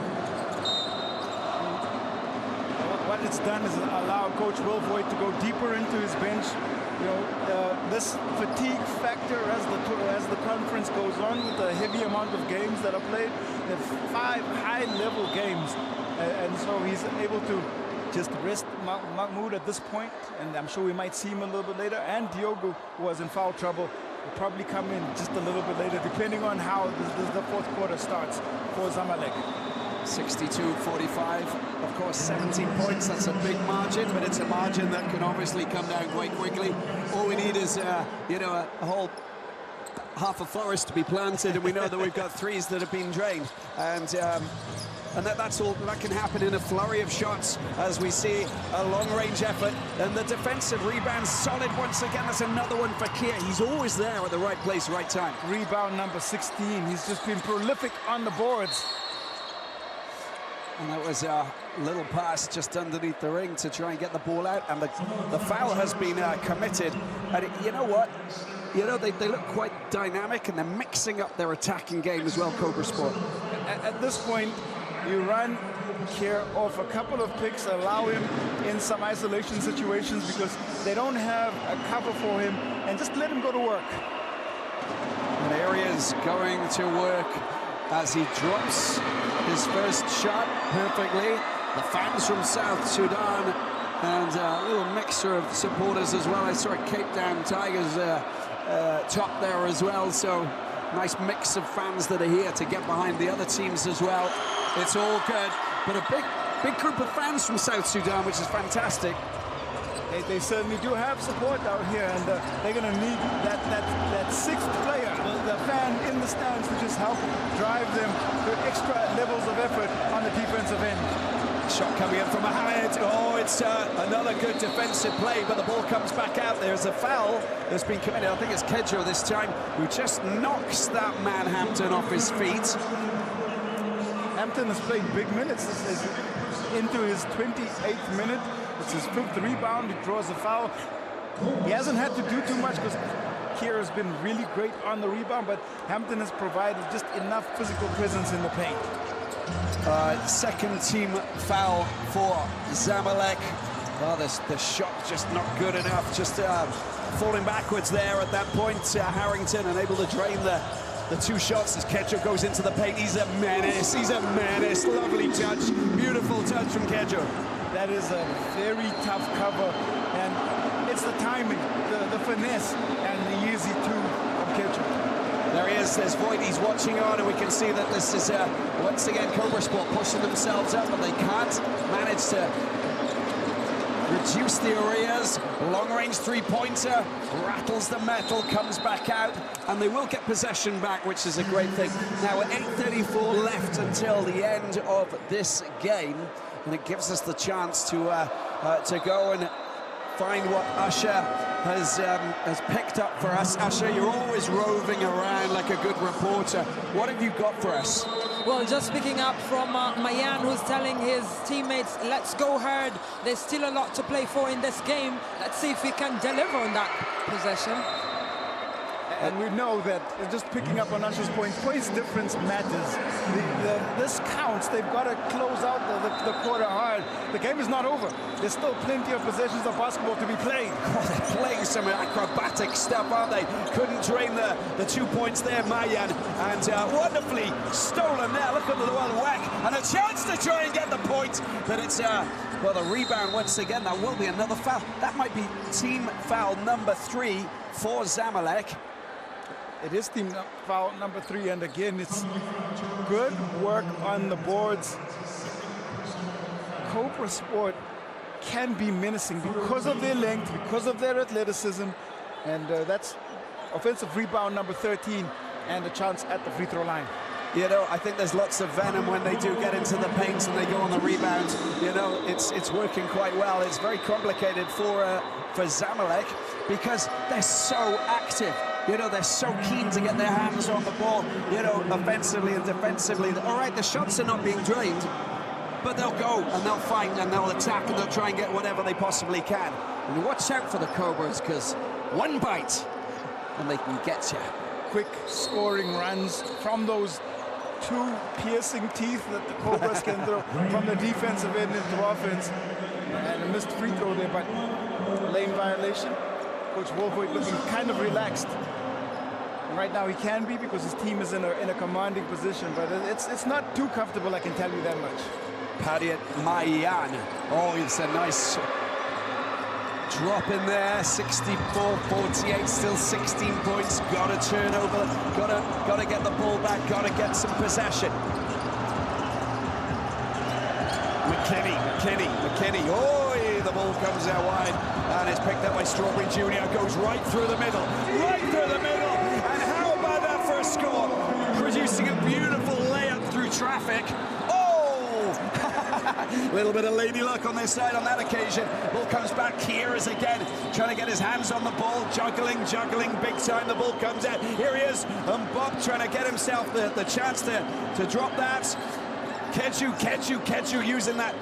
S2: What it's done is allow Coach Wilvoit to go deeper into his bench. This fatigue factor as the conference goes on with the heavy amount of games that are played, They're 5 high-level games, and so he's able to just rest Mahmoud at this point, and I'm sure we might see him a little bit later. And Diogo, who was in foul trouble, will probably come in just a little bit later, depending on how the fourth quarter starts for Zamalek.
S1: 62-45, of course, 17 points, that's a big margin, but it's a margin that can obviously come down quite quickly. All we need is, you know, a whole half a forest to be planted, and we know that we've got threes that have been drained. And that's all that can happen in a flurry of shots, as we see a long-range effort. And the defensive rebound solid once again. That's another one for Kier. He's always there at the right place, right time.
S2: Rebound number 16. He's just been prolific on the boards.
S1: And that was a little pass just underneath the ring to try and get the ball out, and the foul has been committed. And you know what? You know, they look quite dynamic, and they're mixing up their attacking game as well, Cobra Sport.
S2: At this point, you run Kier off a couple of picks, allow him in some isolation situations because they don't have a cover for him, and just let him go to work.
S1: And there he is going to work as he drops his first shot perfectly. The fans from South Sudan and a little mixture of supporters as well. I saw a Cape Town Tigers top there as well, so nice mix of fans that are here to get behind the other teams as well. It's all good, but a big group of fans from South Sudan, which is fantastic.
S2: They certainly do have support out here, and they're going to need that sixth player, the fan in the stands, to just help drive them to extra levels of effort on the defensive end.
S1: Shot coming in from Ahly. Oh, it's another good defensive play, but the ball comes back out. There's a foul that's been committed. I think it's Kedjo this time, who just knocks that man Hampton off his feet.
S2: Hampton has played big minutes. This is into his 28th minute. It's his 5th rebound. He draws a foul. He hasn't had to do too much because Kier has been really great on the rebound, but Hampton has provided just enough physical presence in the paint.
S1: Second team foul for Zamalek. Oh, the shot just not good enough. Just falling backwards there at that point. Harrington unable to drain the two shots as Kedjo goes into the paint. He's a menace. He's a menace. Lovely touch. Beautiful touch from Kedjo.
S2: That is a very tough cover, and it's the timing, the finesse, and the easy two of Kedjo.
S1: There he is. There's Voigt. He's watching on, and we can see that this is once again Cobra Sport pushing themselves up, but they can't manage to reduce the arrears. Long-range three-pointer rattles the metal, comes back out, and they will get possession back, which is a great thing. Now, with 8:34 left until the end of this game, and it gives us the chance to go and find what Usher has picked up for us. Usher, you're always roving around like a good reporter. What have you got for us?
S3: Well, just picking up from Mayan, who's telling his teammates, let's go hard. There's still a lot to play for in this game. Let's see if we can deliver on that possession.
S2: And we know that, just picking up on Usher's point, points difference matters. This counts. They've got to close out the quarter hard. The game is not over. There's still plenty of possessions of basketball to be played.
S1: Oh, they're playing some acrobatic stuff, aren't they? Couldn't drain the 2 points there, Mayan. And wonderfully stolen there. Look at the one whack. And a chance to try and get the point. But it's, well, the rebound once again. That will be another foul. That might be team foul number 3 for Zamalek.
S2: It is team foul number 3, and again, it's good work on the boards. Cobra Sport can be menacing because of their length, because of their athleticism, and that's offensive rebound number 13 and a chance at the free throw line.
S1: You know, I think there's lots of venom when they do get into the paint and they go on the rebound. You know, it's working quite well. It's very complicated for Zamalek because they're so active. You know, they're so keen to get their hands on the ball, you know, offensively and defensively. All right, the shots are not being drained, but they'll go and they'll fight and they'll attack and they'll try and get whatever they possibly can. And watch out for the Cobras, because one bite and they can get you.
S2: Quick scoring runs from those 2 piercing teeth that the Cobras can throw from the defensive end into offense. And a missed free throw there, but lane violation. Coach Wolfwood looking kind of relaxed. Right now he can be because his team is in a commanding position, but it's not too comfortable, I can tell you that much.
S1: Padiat Mayan. Oh, it's a nice drop in there. 64-48, still 16 points. Got to turn over. Got to get the ball back. Got to get some possession. McKinney. Oh, the ball comes out wide, and it's picked up by Strawberry Jr. Goes right through the middle. And how about that for a score? Producing a beautiful layup through traffic. A little bit of lady luck on this side on that occasion. Ball comes back. Kier is again trying to get his hands on the ball, juggling big time. The ball comes out. Here he is, and Bob trying to get himself the chance to drop that. Keju using that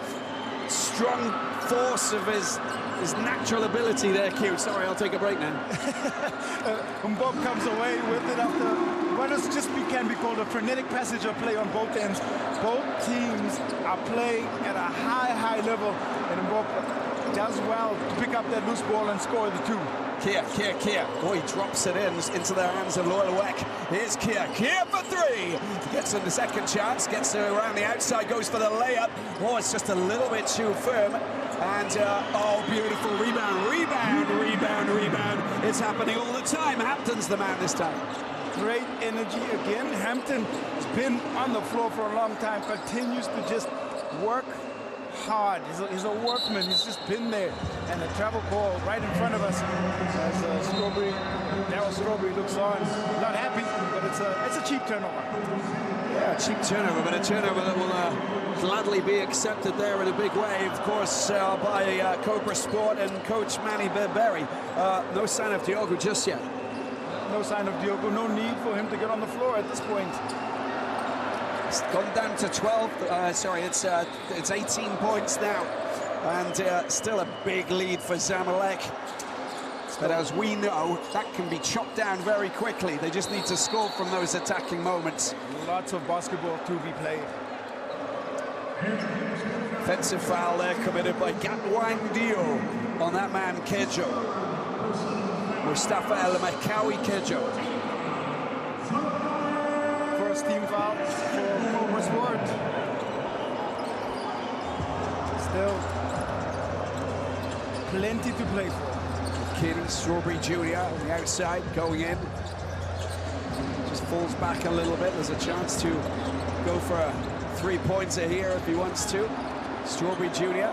S1: strong force of his natural ability there, Q. Sorry, I'll take a break now.
S2: And Bob comes away with it after what can be called a frenetic passage of play on both ends. Both teams are playing at a high level, and Bob does well to pick up that loose ball and score the two.
S1: Kier. Oh, he drops it into the hands of Loyalwek. Here's Kier for three. Gets in the second chance, gets around the outside, goes for the layup. Oh, it's just a little bit too firm. And, oh, beautiful rebound. It's happening all the time. Hampton's the man this time.
S2: Great energy again. Hampton has been on the floor for a long time, continues to just work hard. He's a workman. He's just been there. And a travel call right in front of us as Darryl Strawberry looks on. Not happy, but it's a cheap turnover.
S1: Yeah, cheap turnover, but a turnover that will gladly be accepted there in a big way, of course, by Cobra Sport and Coach Manny Berberry. No sign of Diogo just yet.
S2: No sign of Diogo. No need for him to get on the floor at this point.
S1: It's gone down to 12. It's 18 points now, and still a big lead for Zamalek. But as we know, that can be chopped down very quickly. They just need to score from those attacking moments.
S2: Lots of basketball to be played.
S1: Offensive foul there committed by Gatwang Dio on that man Kejo. Mustafa El Makawi Kejo.
S2: First team foul for Cobra Sport. Still plenty to play for.
S1: Kitty Strawberry Jr. on the outside, going in. Just falls back a little bit. There's a chance to go for a three-pointer here if he wants to. Strawberry Jr.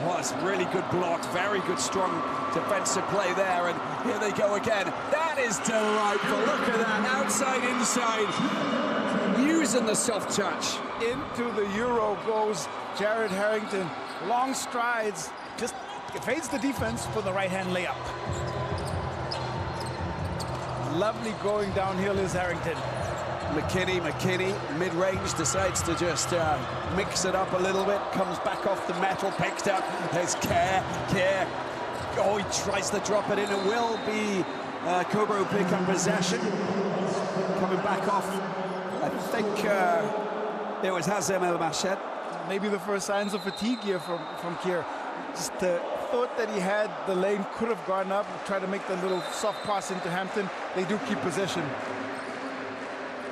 S1: Oh, it's really good block. Very good, strong defensive play there. And here they go again. That is delightful. Look at that. Outside, inside. Using the soft touch.
S2: Into the Euro goes Jared Harrington. Long strides. Just evades the defense for the right-hand layup. Lovely going downhill is Harrington.
S1: McKinney, mid-range, decides to just mix it up a little bit. Comes back off the metal, picked up. There's Care. Oh, he tries to drop it in. It will be Cobra who pick up possession. Coming back off, I think it was Hazem El Mashed.
S2: Maybe the first signs of fatigue here from Kier. Just thought that he had the lane, could have gone up, try to make the little soft pass into Hampton. They do keep possession.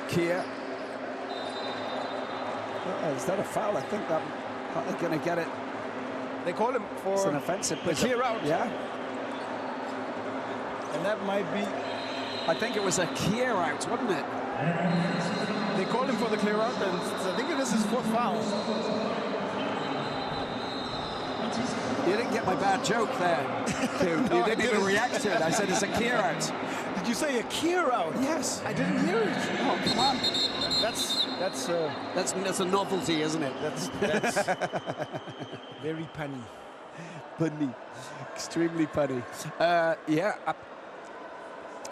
S1: Kier. Is that a foul? I think that they're going to get it.
S2: They call him for
S1: it's an offensive
S2: the clear out.
S1: Yeah.
S2: And that might be...
S1: I think it was a Kier out, wasn't it?
S2: They called him for the clear out, and I think it is his fourth foul.
S1: You didn't get my bad joke there, dude. No, you didn't even react to it. I said it's a Kier out.
S2: Did you say a Kier out?
S1: Yes.
S2: I didn't hear it.
S1: Oh, come on.
S2: That's
S1: a novelty, isn't it?
S2: That's very punny.
S1: Punny. Extremely punny. Yeah.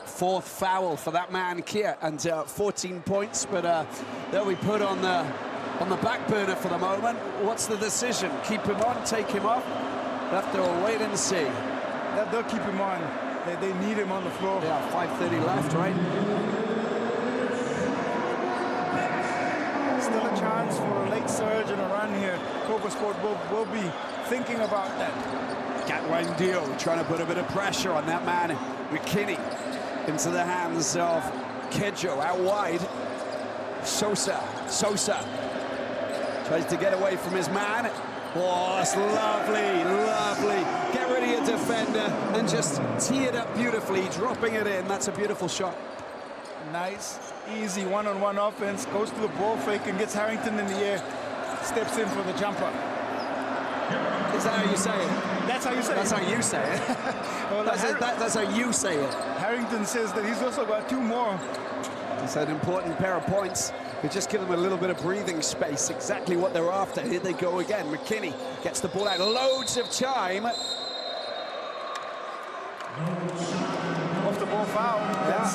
S1: Fourth foul for that man Kier, and 14 points, but they'll be put on the back burner for the moment. What's the decision? Keep him on, take him off? They'll have to wait and see.
S2: They'll keep him on. They need him on the floor.
S1: Yeah, 5:30 left, right?
S2: Still a chance for a late surge and a run here. Cobra Sport will be thinking about that.
S1: Gatwang Dio trying to put a bit of pressure on that man, McKinney, into the hands of Kedjo out wide. Sosa tries to get away from his man. Oh, that's lovely, lovely. Get rid of your defender and just tee it up beautifully, dropping it in. That's a beautiful shot.
S2: Nice, easy one-on-one offense. Goes to the ball fake and gets Harrington in the air. Steps in for the jumper.
S1: Is that how you say it?
S2: That's how you say it.
S1: That's how you say it.
S2: Well,
S1: that's how you say it.
S2: Harrington says that he's also got 2 more.
S1: It's an important pair of points. We just give them a little bit of breathing space, exactly what they're after. Here they go again. McKinney gets the ball out, loads of time.
S2: Off the ball foul.
S1: Yeah.
S2: That's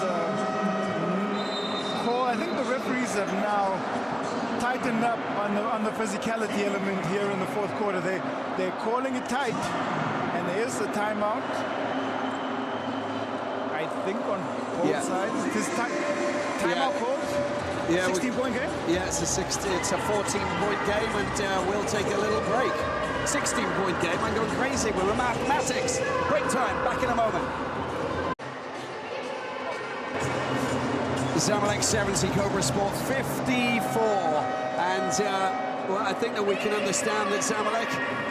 S2: call. I think the referees have now tightened up on the physicality element here in the 4th quarter. They're calling it tight, and there's the timeout. I think on both sides. It is timeout called.
S1: Yeah,
S2: 16-point game?
S1: Yeah, it's a 14-point game, and we'll take a little break. 16-point game. I'm going crazy with the mathematics. Break time. Back in a moment. Zamalek 70, Cobra Sport 54, and well, I think that we can understand that Zamalek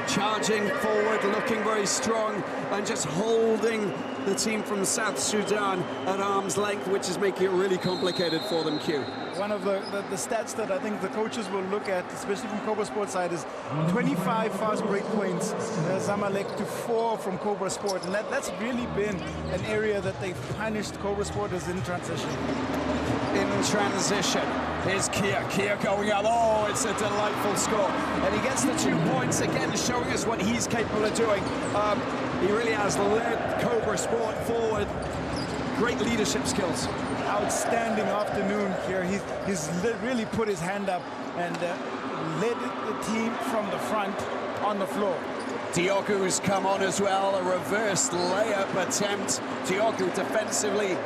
S1: charging forward, looking very strong, and just holding the team from South Sudan at arm's length, which is making it really complicated for them, Q.
S2: One of the stats that I think the coaches will look at, especially from Cobra Sport side, is 25 fast break points, Zamalek to 4 from Cobra Sport, and that's really been an area that they've punished Cobra Sport as in transition.
S1: In transition, here's Kia going up. Oh, it's a delightful score, and he gets the 2 points again, showing us what he's capable of doing. He really has led Cobra Sport forward. Great leadership skills.
S2: Outstanding afternoon here. He's really put his hand up and led the team from the front on the floor.
S1: Diogu's come on as well, a reverse layup attempt. Diogu defensively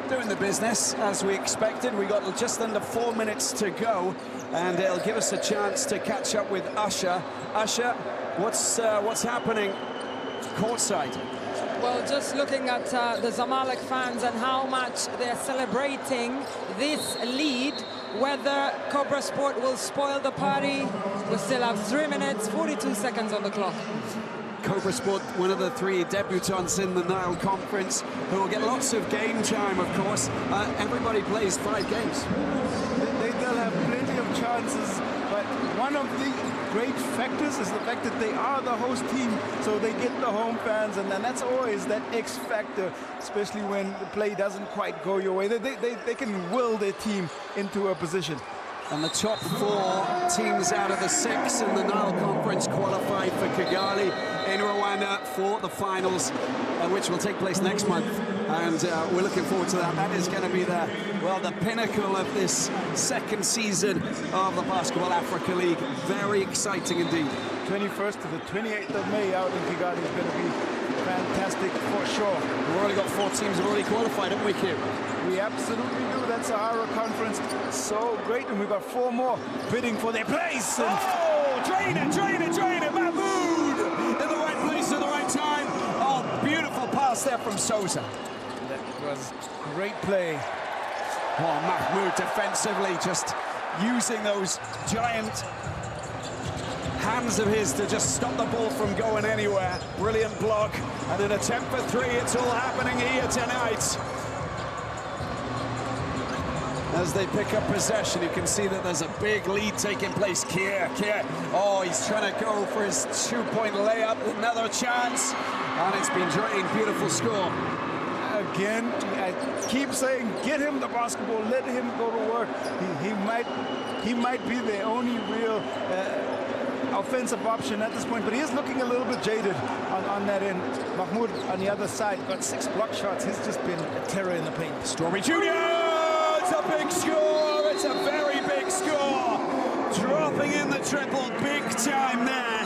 S1: doing the business as we expected. We got just under 4 minutes to go, and it'll give us a chance to catch up with Usher. Usher, what's happening courtside?
S3: Well, just looking at the Zamalek fans and how much they're celebrating this lead, whether Cobra Sport will spoil the party. We still have 3 minutes, 42 seconds on the clock.
S1: Cobra Sport, one of the 3 debutants in the Nile Conference, who will get lots of game time, of course. Everybody plays 5 games.
S2: They'll have plenty of chances, but one of the great factors is the fact that they are the host team, so they get the home fans, and then that's always that X factor, especially when the play doesn't quite go your way. They can will their team into a position.
S1: And the top 4 teams out of the 6 in the Nile Conference qualified for Kigali in Rwanda for the finals, which will take place next month. And we're looking forward to that. That is going to be the pinnacle of this 2nd season of the Basketball-Africa League. Very exciting indeed.
S2: 21st to the 28th of May out in Kigali is going to be fantastic for sure.
S1: We've already got 4 teams have already qualified, haven't we, Q?
S2: We absolutely do. That Sahara Conference, so great, and we've got 4 more bidding for their place. And
S1: drain it, Mahmoud! In the right place at the right time. Oh, beautiful pass there from Sosa.
S2: That was great play.
S1: Oh, Mahmoud defensively, just using those giant hands of his to just stop the ball from going anywhere. Brilliant block, and an attempt for 3. It's all happening here tonight. As they pick up possession, you can see that there's a big lead taking place. Kier, oh, he's trying to go for his 2-point layup. Another chance, and it's been drained. Beautiful score.
S2: Again, I keep saying, get him the basketball, let him go to work. He might be the only real offensive option at this point, but he is looking a little bit jaded on that end. Mahmoud on the other side got 6 block shots. He's just been a terror in the paint.
S1: Stormy Jr. It's a big score. It's a very big score. Dropping in the triple, big time there.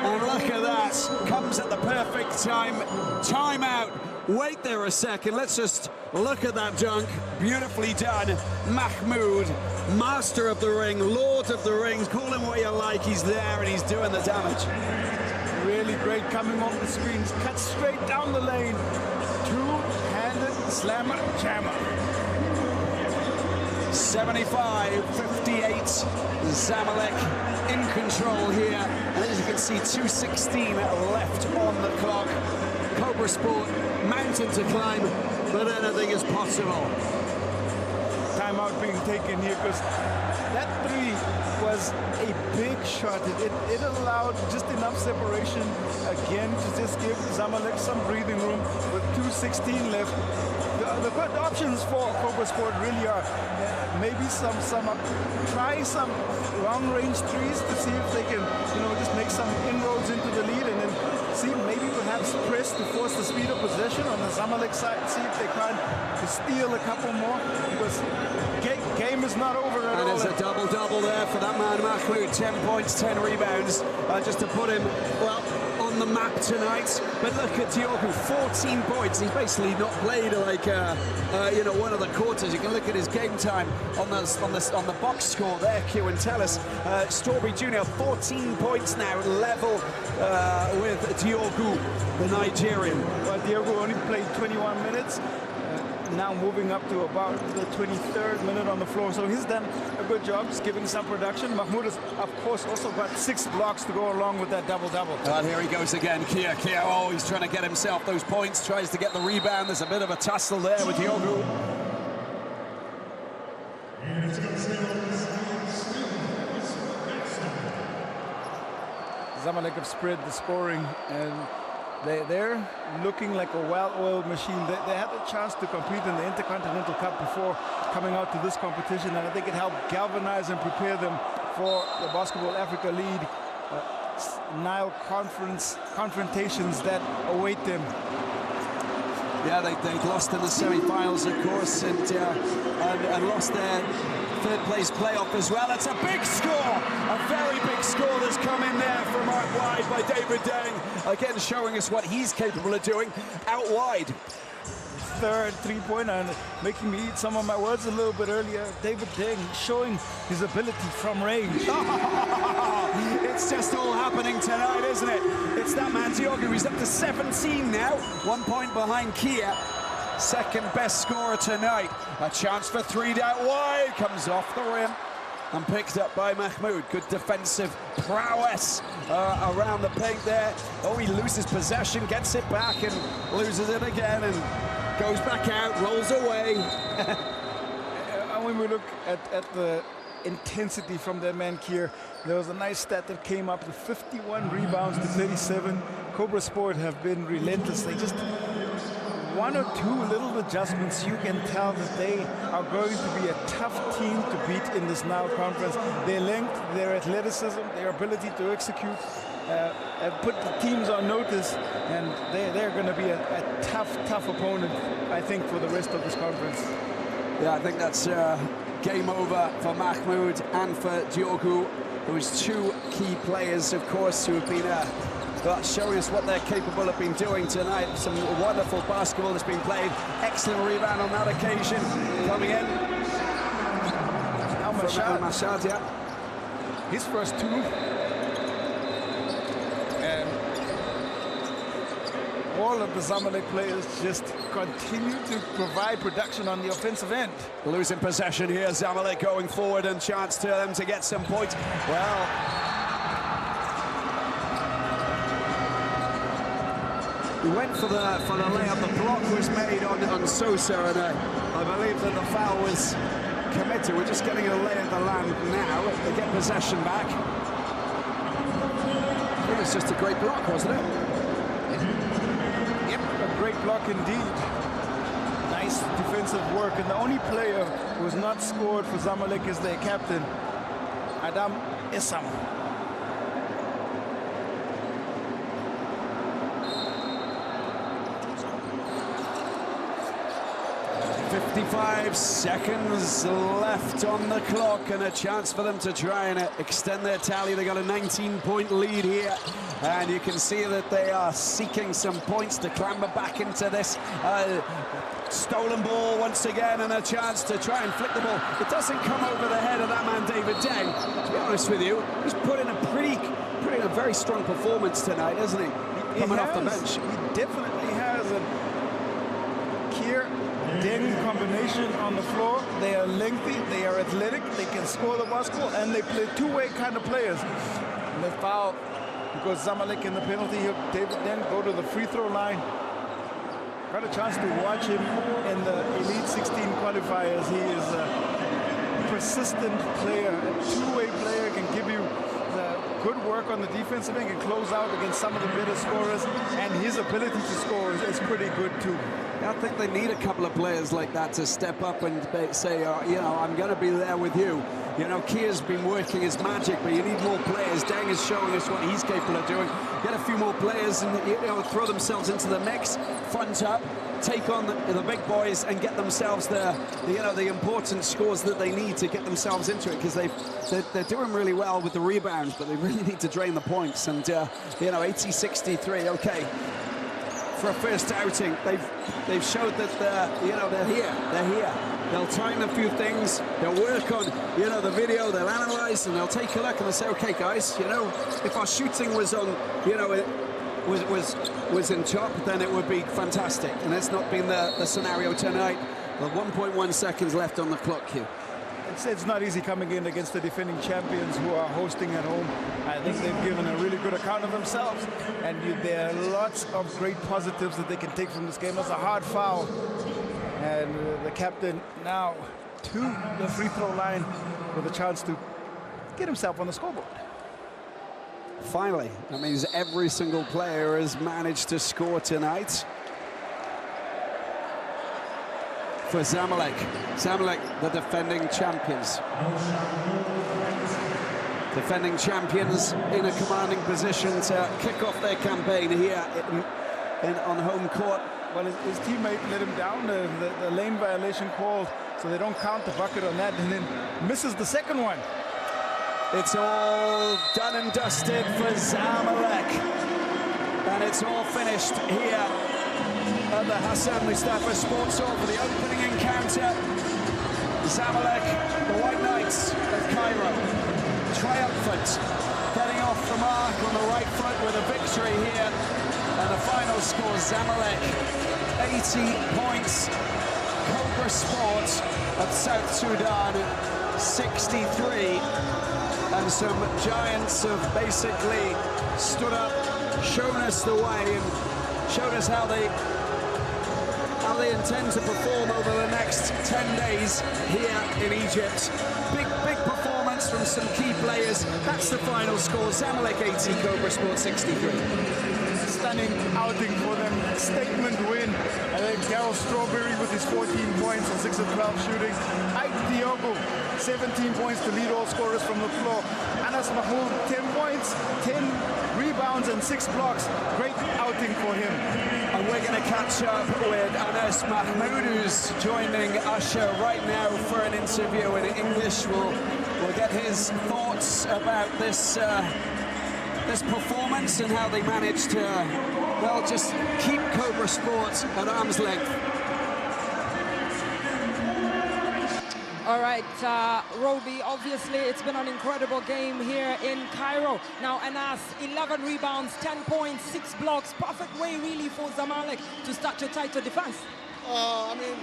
S1: And look at that. Comes at the perfect time. Timeout. Wait there a second. Let's just look at that dunk. Beautifully done. Mahmoud, master of the ring, lord of the rings. Call him what you like. He's there and he's doing the damage.
S2: Really great coming off the screens. Cut straight down the lane. Two-handed slammer jammer.
S1: 75-58, Zamalek in control here. And as you can see, 2:16 left on the clock. Cobra Sport, mountain to climb, but anything is possible.
S2: Timeout being taken here because that three was a big shot. It allowed just enough separation again to just give Zamalek some breathing room with 2:16 left. The good options for Cobra Sport really are maybe try some long-range threes to see if they can, just make some inroads into the lead, and then see maybe perhaps press to force the speed of possession on the Zamalek side. See if they can steal a couple more, because game is not over at all.
S1: And there's a double-double there for that man Mahmoud. 10 points, 10 rebounds, just to put him, well, on the map tonight. But look at Diogo, 14 points. He's basically not played like one of the quarters. You can look at his game time on the box score there, Q, and tell us. Strawberry Junior, 14 points now, level with Diogo, the Nigerian.
S2: Well, Diogo only played 21 minutes. Now moving up to about the 23rd minute on the floor. So he's done a good job, just giving some production. Mahmoud has, of course, also got 6 blocks to go along with that double-double.
S1: And here he goes again, Kia. Oh, he's trying to get himself those points, tries to get the rebound. There's a bit of a tussle there with Diogo.
S2: Zamalek have spread the scoring, and they're looking like a well-oiled machine. They had a chance to compete in the Intercontinental Cup before coming out to this competition, and I think it helped galvanize and prepare them for the Basketball Africa League Nile Conference confrontations that await them.
S1: Yeah, they'd lost in the semi-finals, of course, and lost their third-place playoff as well. It's a big score, a very big score that's come in there from out wide by David Deng. Again, showing us what he's capable of doing out wide.
S2: Third three-pointer, and making me eat some of my words a little bit earlier. David Deng showing his ability from range.
S1: It's just all happening tonight, isn't it? It's that man Diogo. He's up to 17 now, 1 point behind Kia. Second best scorer tonight. A chance for three down wide, comes off the rim and picked up by Mahmoud. Good defensive prowess around the paint there. Oh, he loses possession, gets it back and loses it again, and goes back out, rolls away.
S2: And when we look at the intensity from that man Kier, there was a nice stat that came up to 51 rebounds to 37. Cobra Sport have been relentless. They just one or two little adjustments, you can tell that they are going to be a tough team to beat in this Nile Conference. Their length, their athleticism, their ability to execute have put the teams on notice, and they're going to be a tough opponent, I think, for the rest of this conference.
S1: Yeah, I think that's game over for Mahmoud and for Diogo, who's two key players, of course, who have been showing us what they're capable of being doing tonight. Some wonderful basketball that's been played. Excellent rebound on that occasion. Coming in. Al-Mashad, yeah.
S2: His first two. And all of the Zamalek players just continue to provide production on the offensive end.
S1: Losing possession here, Zamalek going forward, and chance to them to get some points. Well, he went for the layup. The block was made on Sosa, and I believe that the foul was committed. We're just getting a lay of the land now. They get possession back. It was just a great block, wasn't it?
S2: Yep, a great block indeed. Nice defensive work, and the only player who has not scored for Zamalek is their captain, Adam Issam.
S1: 55 seconds left on the clock, and a chance for them to try and extend their tally. They got a 19-point lead here, and you can see that they are seeking some points to clamber back into this. Stolen ball once again, and a chance to try and flick the ball. It doesn't come over the head of that man David Deng. To be honest with you, he's put in a very strong performance tonight, hasn't he? Coming off the bench.
S2: He definitely has. And Kier combination on the floor. They are lengthy, they are athletic, they can score the basketball, and they play two-way kind of players. And they foul because Zamalek in the penalty here. David then go to the free throw line. Got a chance to watch him in the Elite 16 qualifiers. He is a persistent player, a two-way player, can give you good work on the defensive end and close out against some of the better scorers, and his ability to score is pretty good too.
S8: I think they need a couple of players like that to step up and say, you know, I'm going to be there with you. You know, Kia's been working his magic, but you need more players. Deng is showing us what he's capable of doing. Get a few more players and, you know, throw themselves into the mix, front up, take on the big boys and get themselves the important scores that they need to get themselves into it, because they're doing really well with the rebounds, but they really need to drain the points. And you know, 80-63, okay. For a first outing, they've showed that you know, they're here. They'll time a few things. They'll work on, you know, the video. They'll analyze and they'll take a look and they'll say, okay, guys, you know, if our shooting was on, you know, it was in top, then it would be fantastic. And that's not been the scenario tonight. With 1.1 seconds left on the clock here.
S2: It's not easy coming in against the defending champions who are hosting at home. I think they've given a really good account of themselves, and there are lots of great positives that they can take from this game. That's a hard foul, and the captain now to the free throw line with a chance to get himself on the scoreboard.
S8: Finally, that means every single player has managed to score tonight. For Zamalek. Zamalek, the defending champions. Defending champions in a commanding position to kick off their campaign here on home court.
S2: Well, his teammate let him down, the lane violation called, so they don't count the bucket on that, and then misses the second one.
S8: It's all done and dusted for Zamalek. And it's all finished here at the Hassan Mustafa Sports Hall for the opening encounter. Zamalek, the White Knights of Cairo, triumphant, getting off the mark on the right foot with a victory here. And the final score, Zamalek, 80 points. Cobra Sports of South Sudan, 63. And some giants have basically stood up, shown us the way, and showed us how they intend to perform over the next 10 days here in Egypt. Big performance from some key players. That's the final score. Zamalek 80, Cobra Sports 63.
S2: Stunning outing for them. Statement win. I think Darryl Strawberry with his 14 points on 6 of 12 shooting. Ike Diogo, 17 points to lead all scorers from the floor. Anas Mahmoud, 10 points, 10 rebounds and 6 blocks. Great outing for him.
S8: And we're going to catch up with Anas Mahmoud, who's joining Usher right now for an interview in English. We'll get his thoughts about this this performance and how they managed to, well, just keep Cobra Sports at arm's length.
S3: All right, Roby, obviously it's been an incredible game here in Cairo. Now, Anas, 11 rebounds, 10 points, 6 blocks. Perfect way, really, for Zamalek to start your tighter defense.
S9: I mean,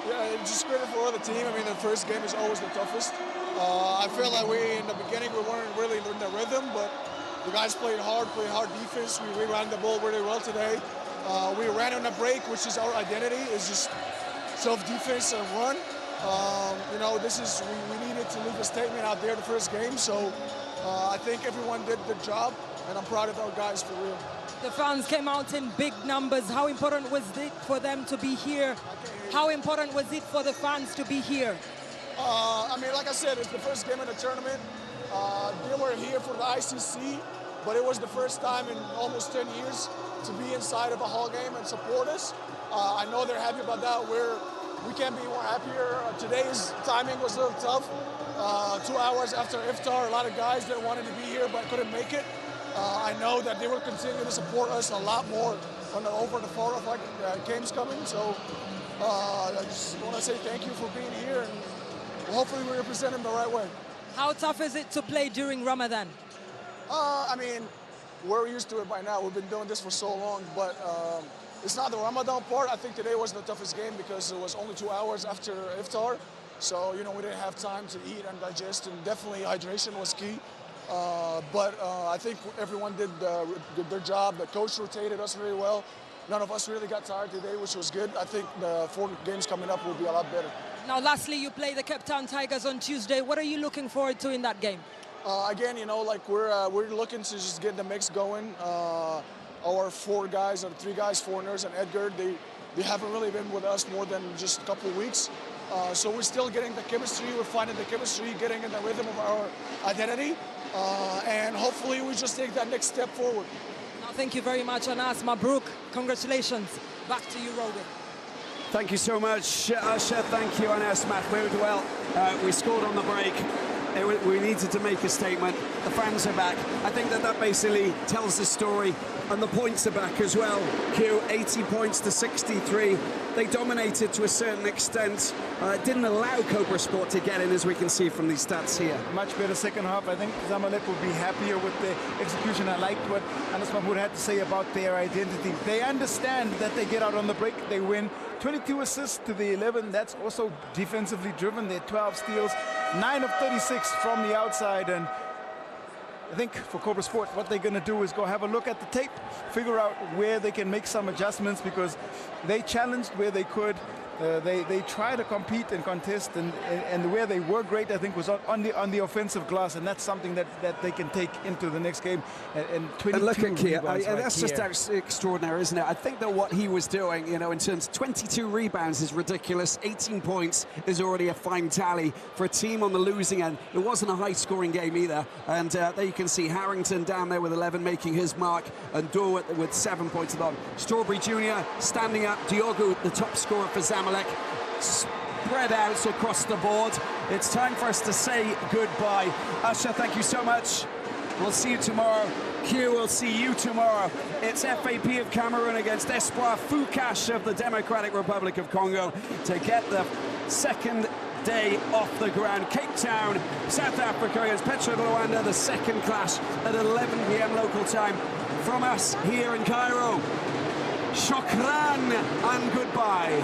S9: yeah, it's just great for the team. I mean, the first game is always the toughest. I feel like in the beginning, we weren't really in the rhythm, but the guys played hard defense. We ran the ball really well today. We ran on a break, which is our identity, is just self-defense and run. You know, we needed to leave a statement out there the first game, so I think everyone did the job, and I'm proud of our guys for real.
S3: The fans came out in big numbers. How important was it for them to be here? How important was it for the fans to be here?
S9: I mean, like I said, it's the first game of the tournament. They were here for the ICC, but it was the first time in almost 10 years to be inside of a Hall game and support us. I know they're happy about that. We can't be more happier. Today's timing was a little tough. 2 hours after iftar, a lot of guys that wanted to be here but couldn't make it. I know that they will continue to support us a lot more over the fall of games coming. So I just want to say thank you for being here, and hopefully we represent them the right way.
S3: How tough is it to play during Ramadan?
S9: I mean, we're used to it by now. We've been doing this for so long, but it's not the Ramadan part. I think today was the toughest game because it was only 2 hours after iftar. So, you know, we didn't have time to eat and digest, and definitely hydration was key. But I think everyone did their job. The coach rotated us very well. None of us really got tired today, which was good. I think the 4 games coming up will be a lot better.
S3: Now, lastly, you play the Cape Town Tigers on Tuesday. What are you looking forward to in that game?
S9: Again, you know, like we're looking to just get the mix going. Our 4 guys, or 3 guys, foreigners, and Edgar, they haven't really been with us more than just a couple of weeks. So we're still getting the chemistry. We're finding the chemistry, getting in the rhythm of our identity, and hopefully we just take that next step forward.
S3: Now, thank you very much, Anas. Mabruk, congratulations. Back to you, Robin.
S8: Thank you so much, Usher. Thank you, Anas Mahmoud. Well, we scored on the break. We needed to make a statement. The fans are back. I think that basically tells the story, and the points are back as well. Q, 80 points to 63. They dominated to a certain extent. Didn't allow Cobra Sport to get in, as we can see from these stats here.
S2: Much better second half. I think Zamalek will be happier with the execution. I liked what Anas Mahmoud had to say about their identity. They understand that they get out on the break, they win. 22 assists to the 11. That's also defensively driven. They're 12 steals, 9 of 36 from the outside. And I think for Cobra Sport, what they're going to do is go have a look at the tape, figure out where they can make some adjustments, because they challenged where they could. They try to compete and contest, and where they were great, I think, was on the offensive glass, and that's something that they can take into the next game. And 22
S8: and look at Kia, that's
S2: here.
S8: just extraordinary, isn't it? I think that what he was doing, you know, in terms of 22 rebounds is ridiculous. 18 points is already a fine tally for a team on the losing end. It wasn't a high-scoring game either, and there you can see Harrington down there with 11 making his mark, and Doe with 7 points along. Strawberry Jr. standing up. Diogo, the top scorer for Zamalek, spread out across the board. It's time for us to say goodbye. Usher, thank you so much. We'll see you tomorrow. Q, we'll see you tomorrow. It's FAP of Cameroon against Espoir Fukash of the Democratic Republic of Congo to get the second day off the ground. Cape Town, South Africa against Petro de Rwanda, the second clash at 11 p.m. local time. From us here in Cairo, shukran and goodbye.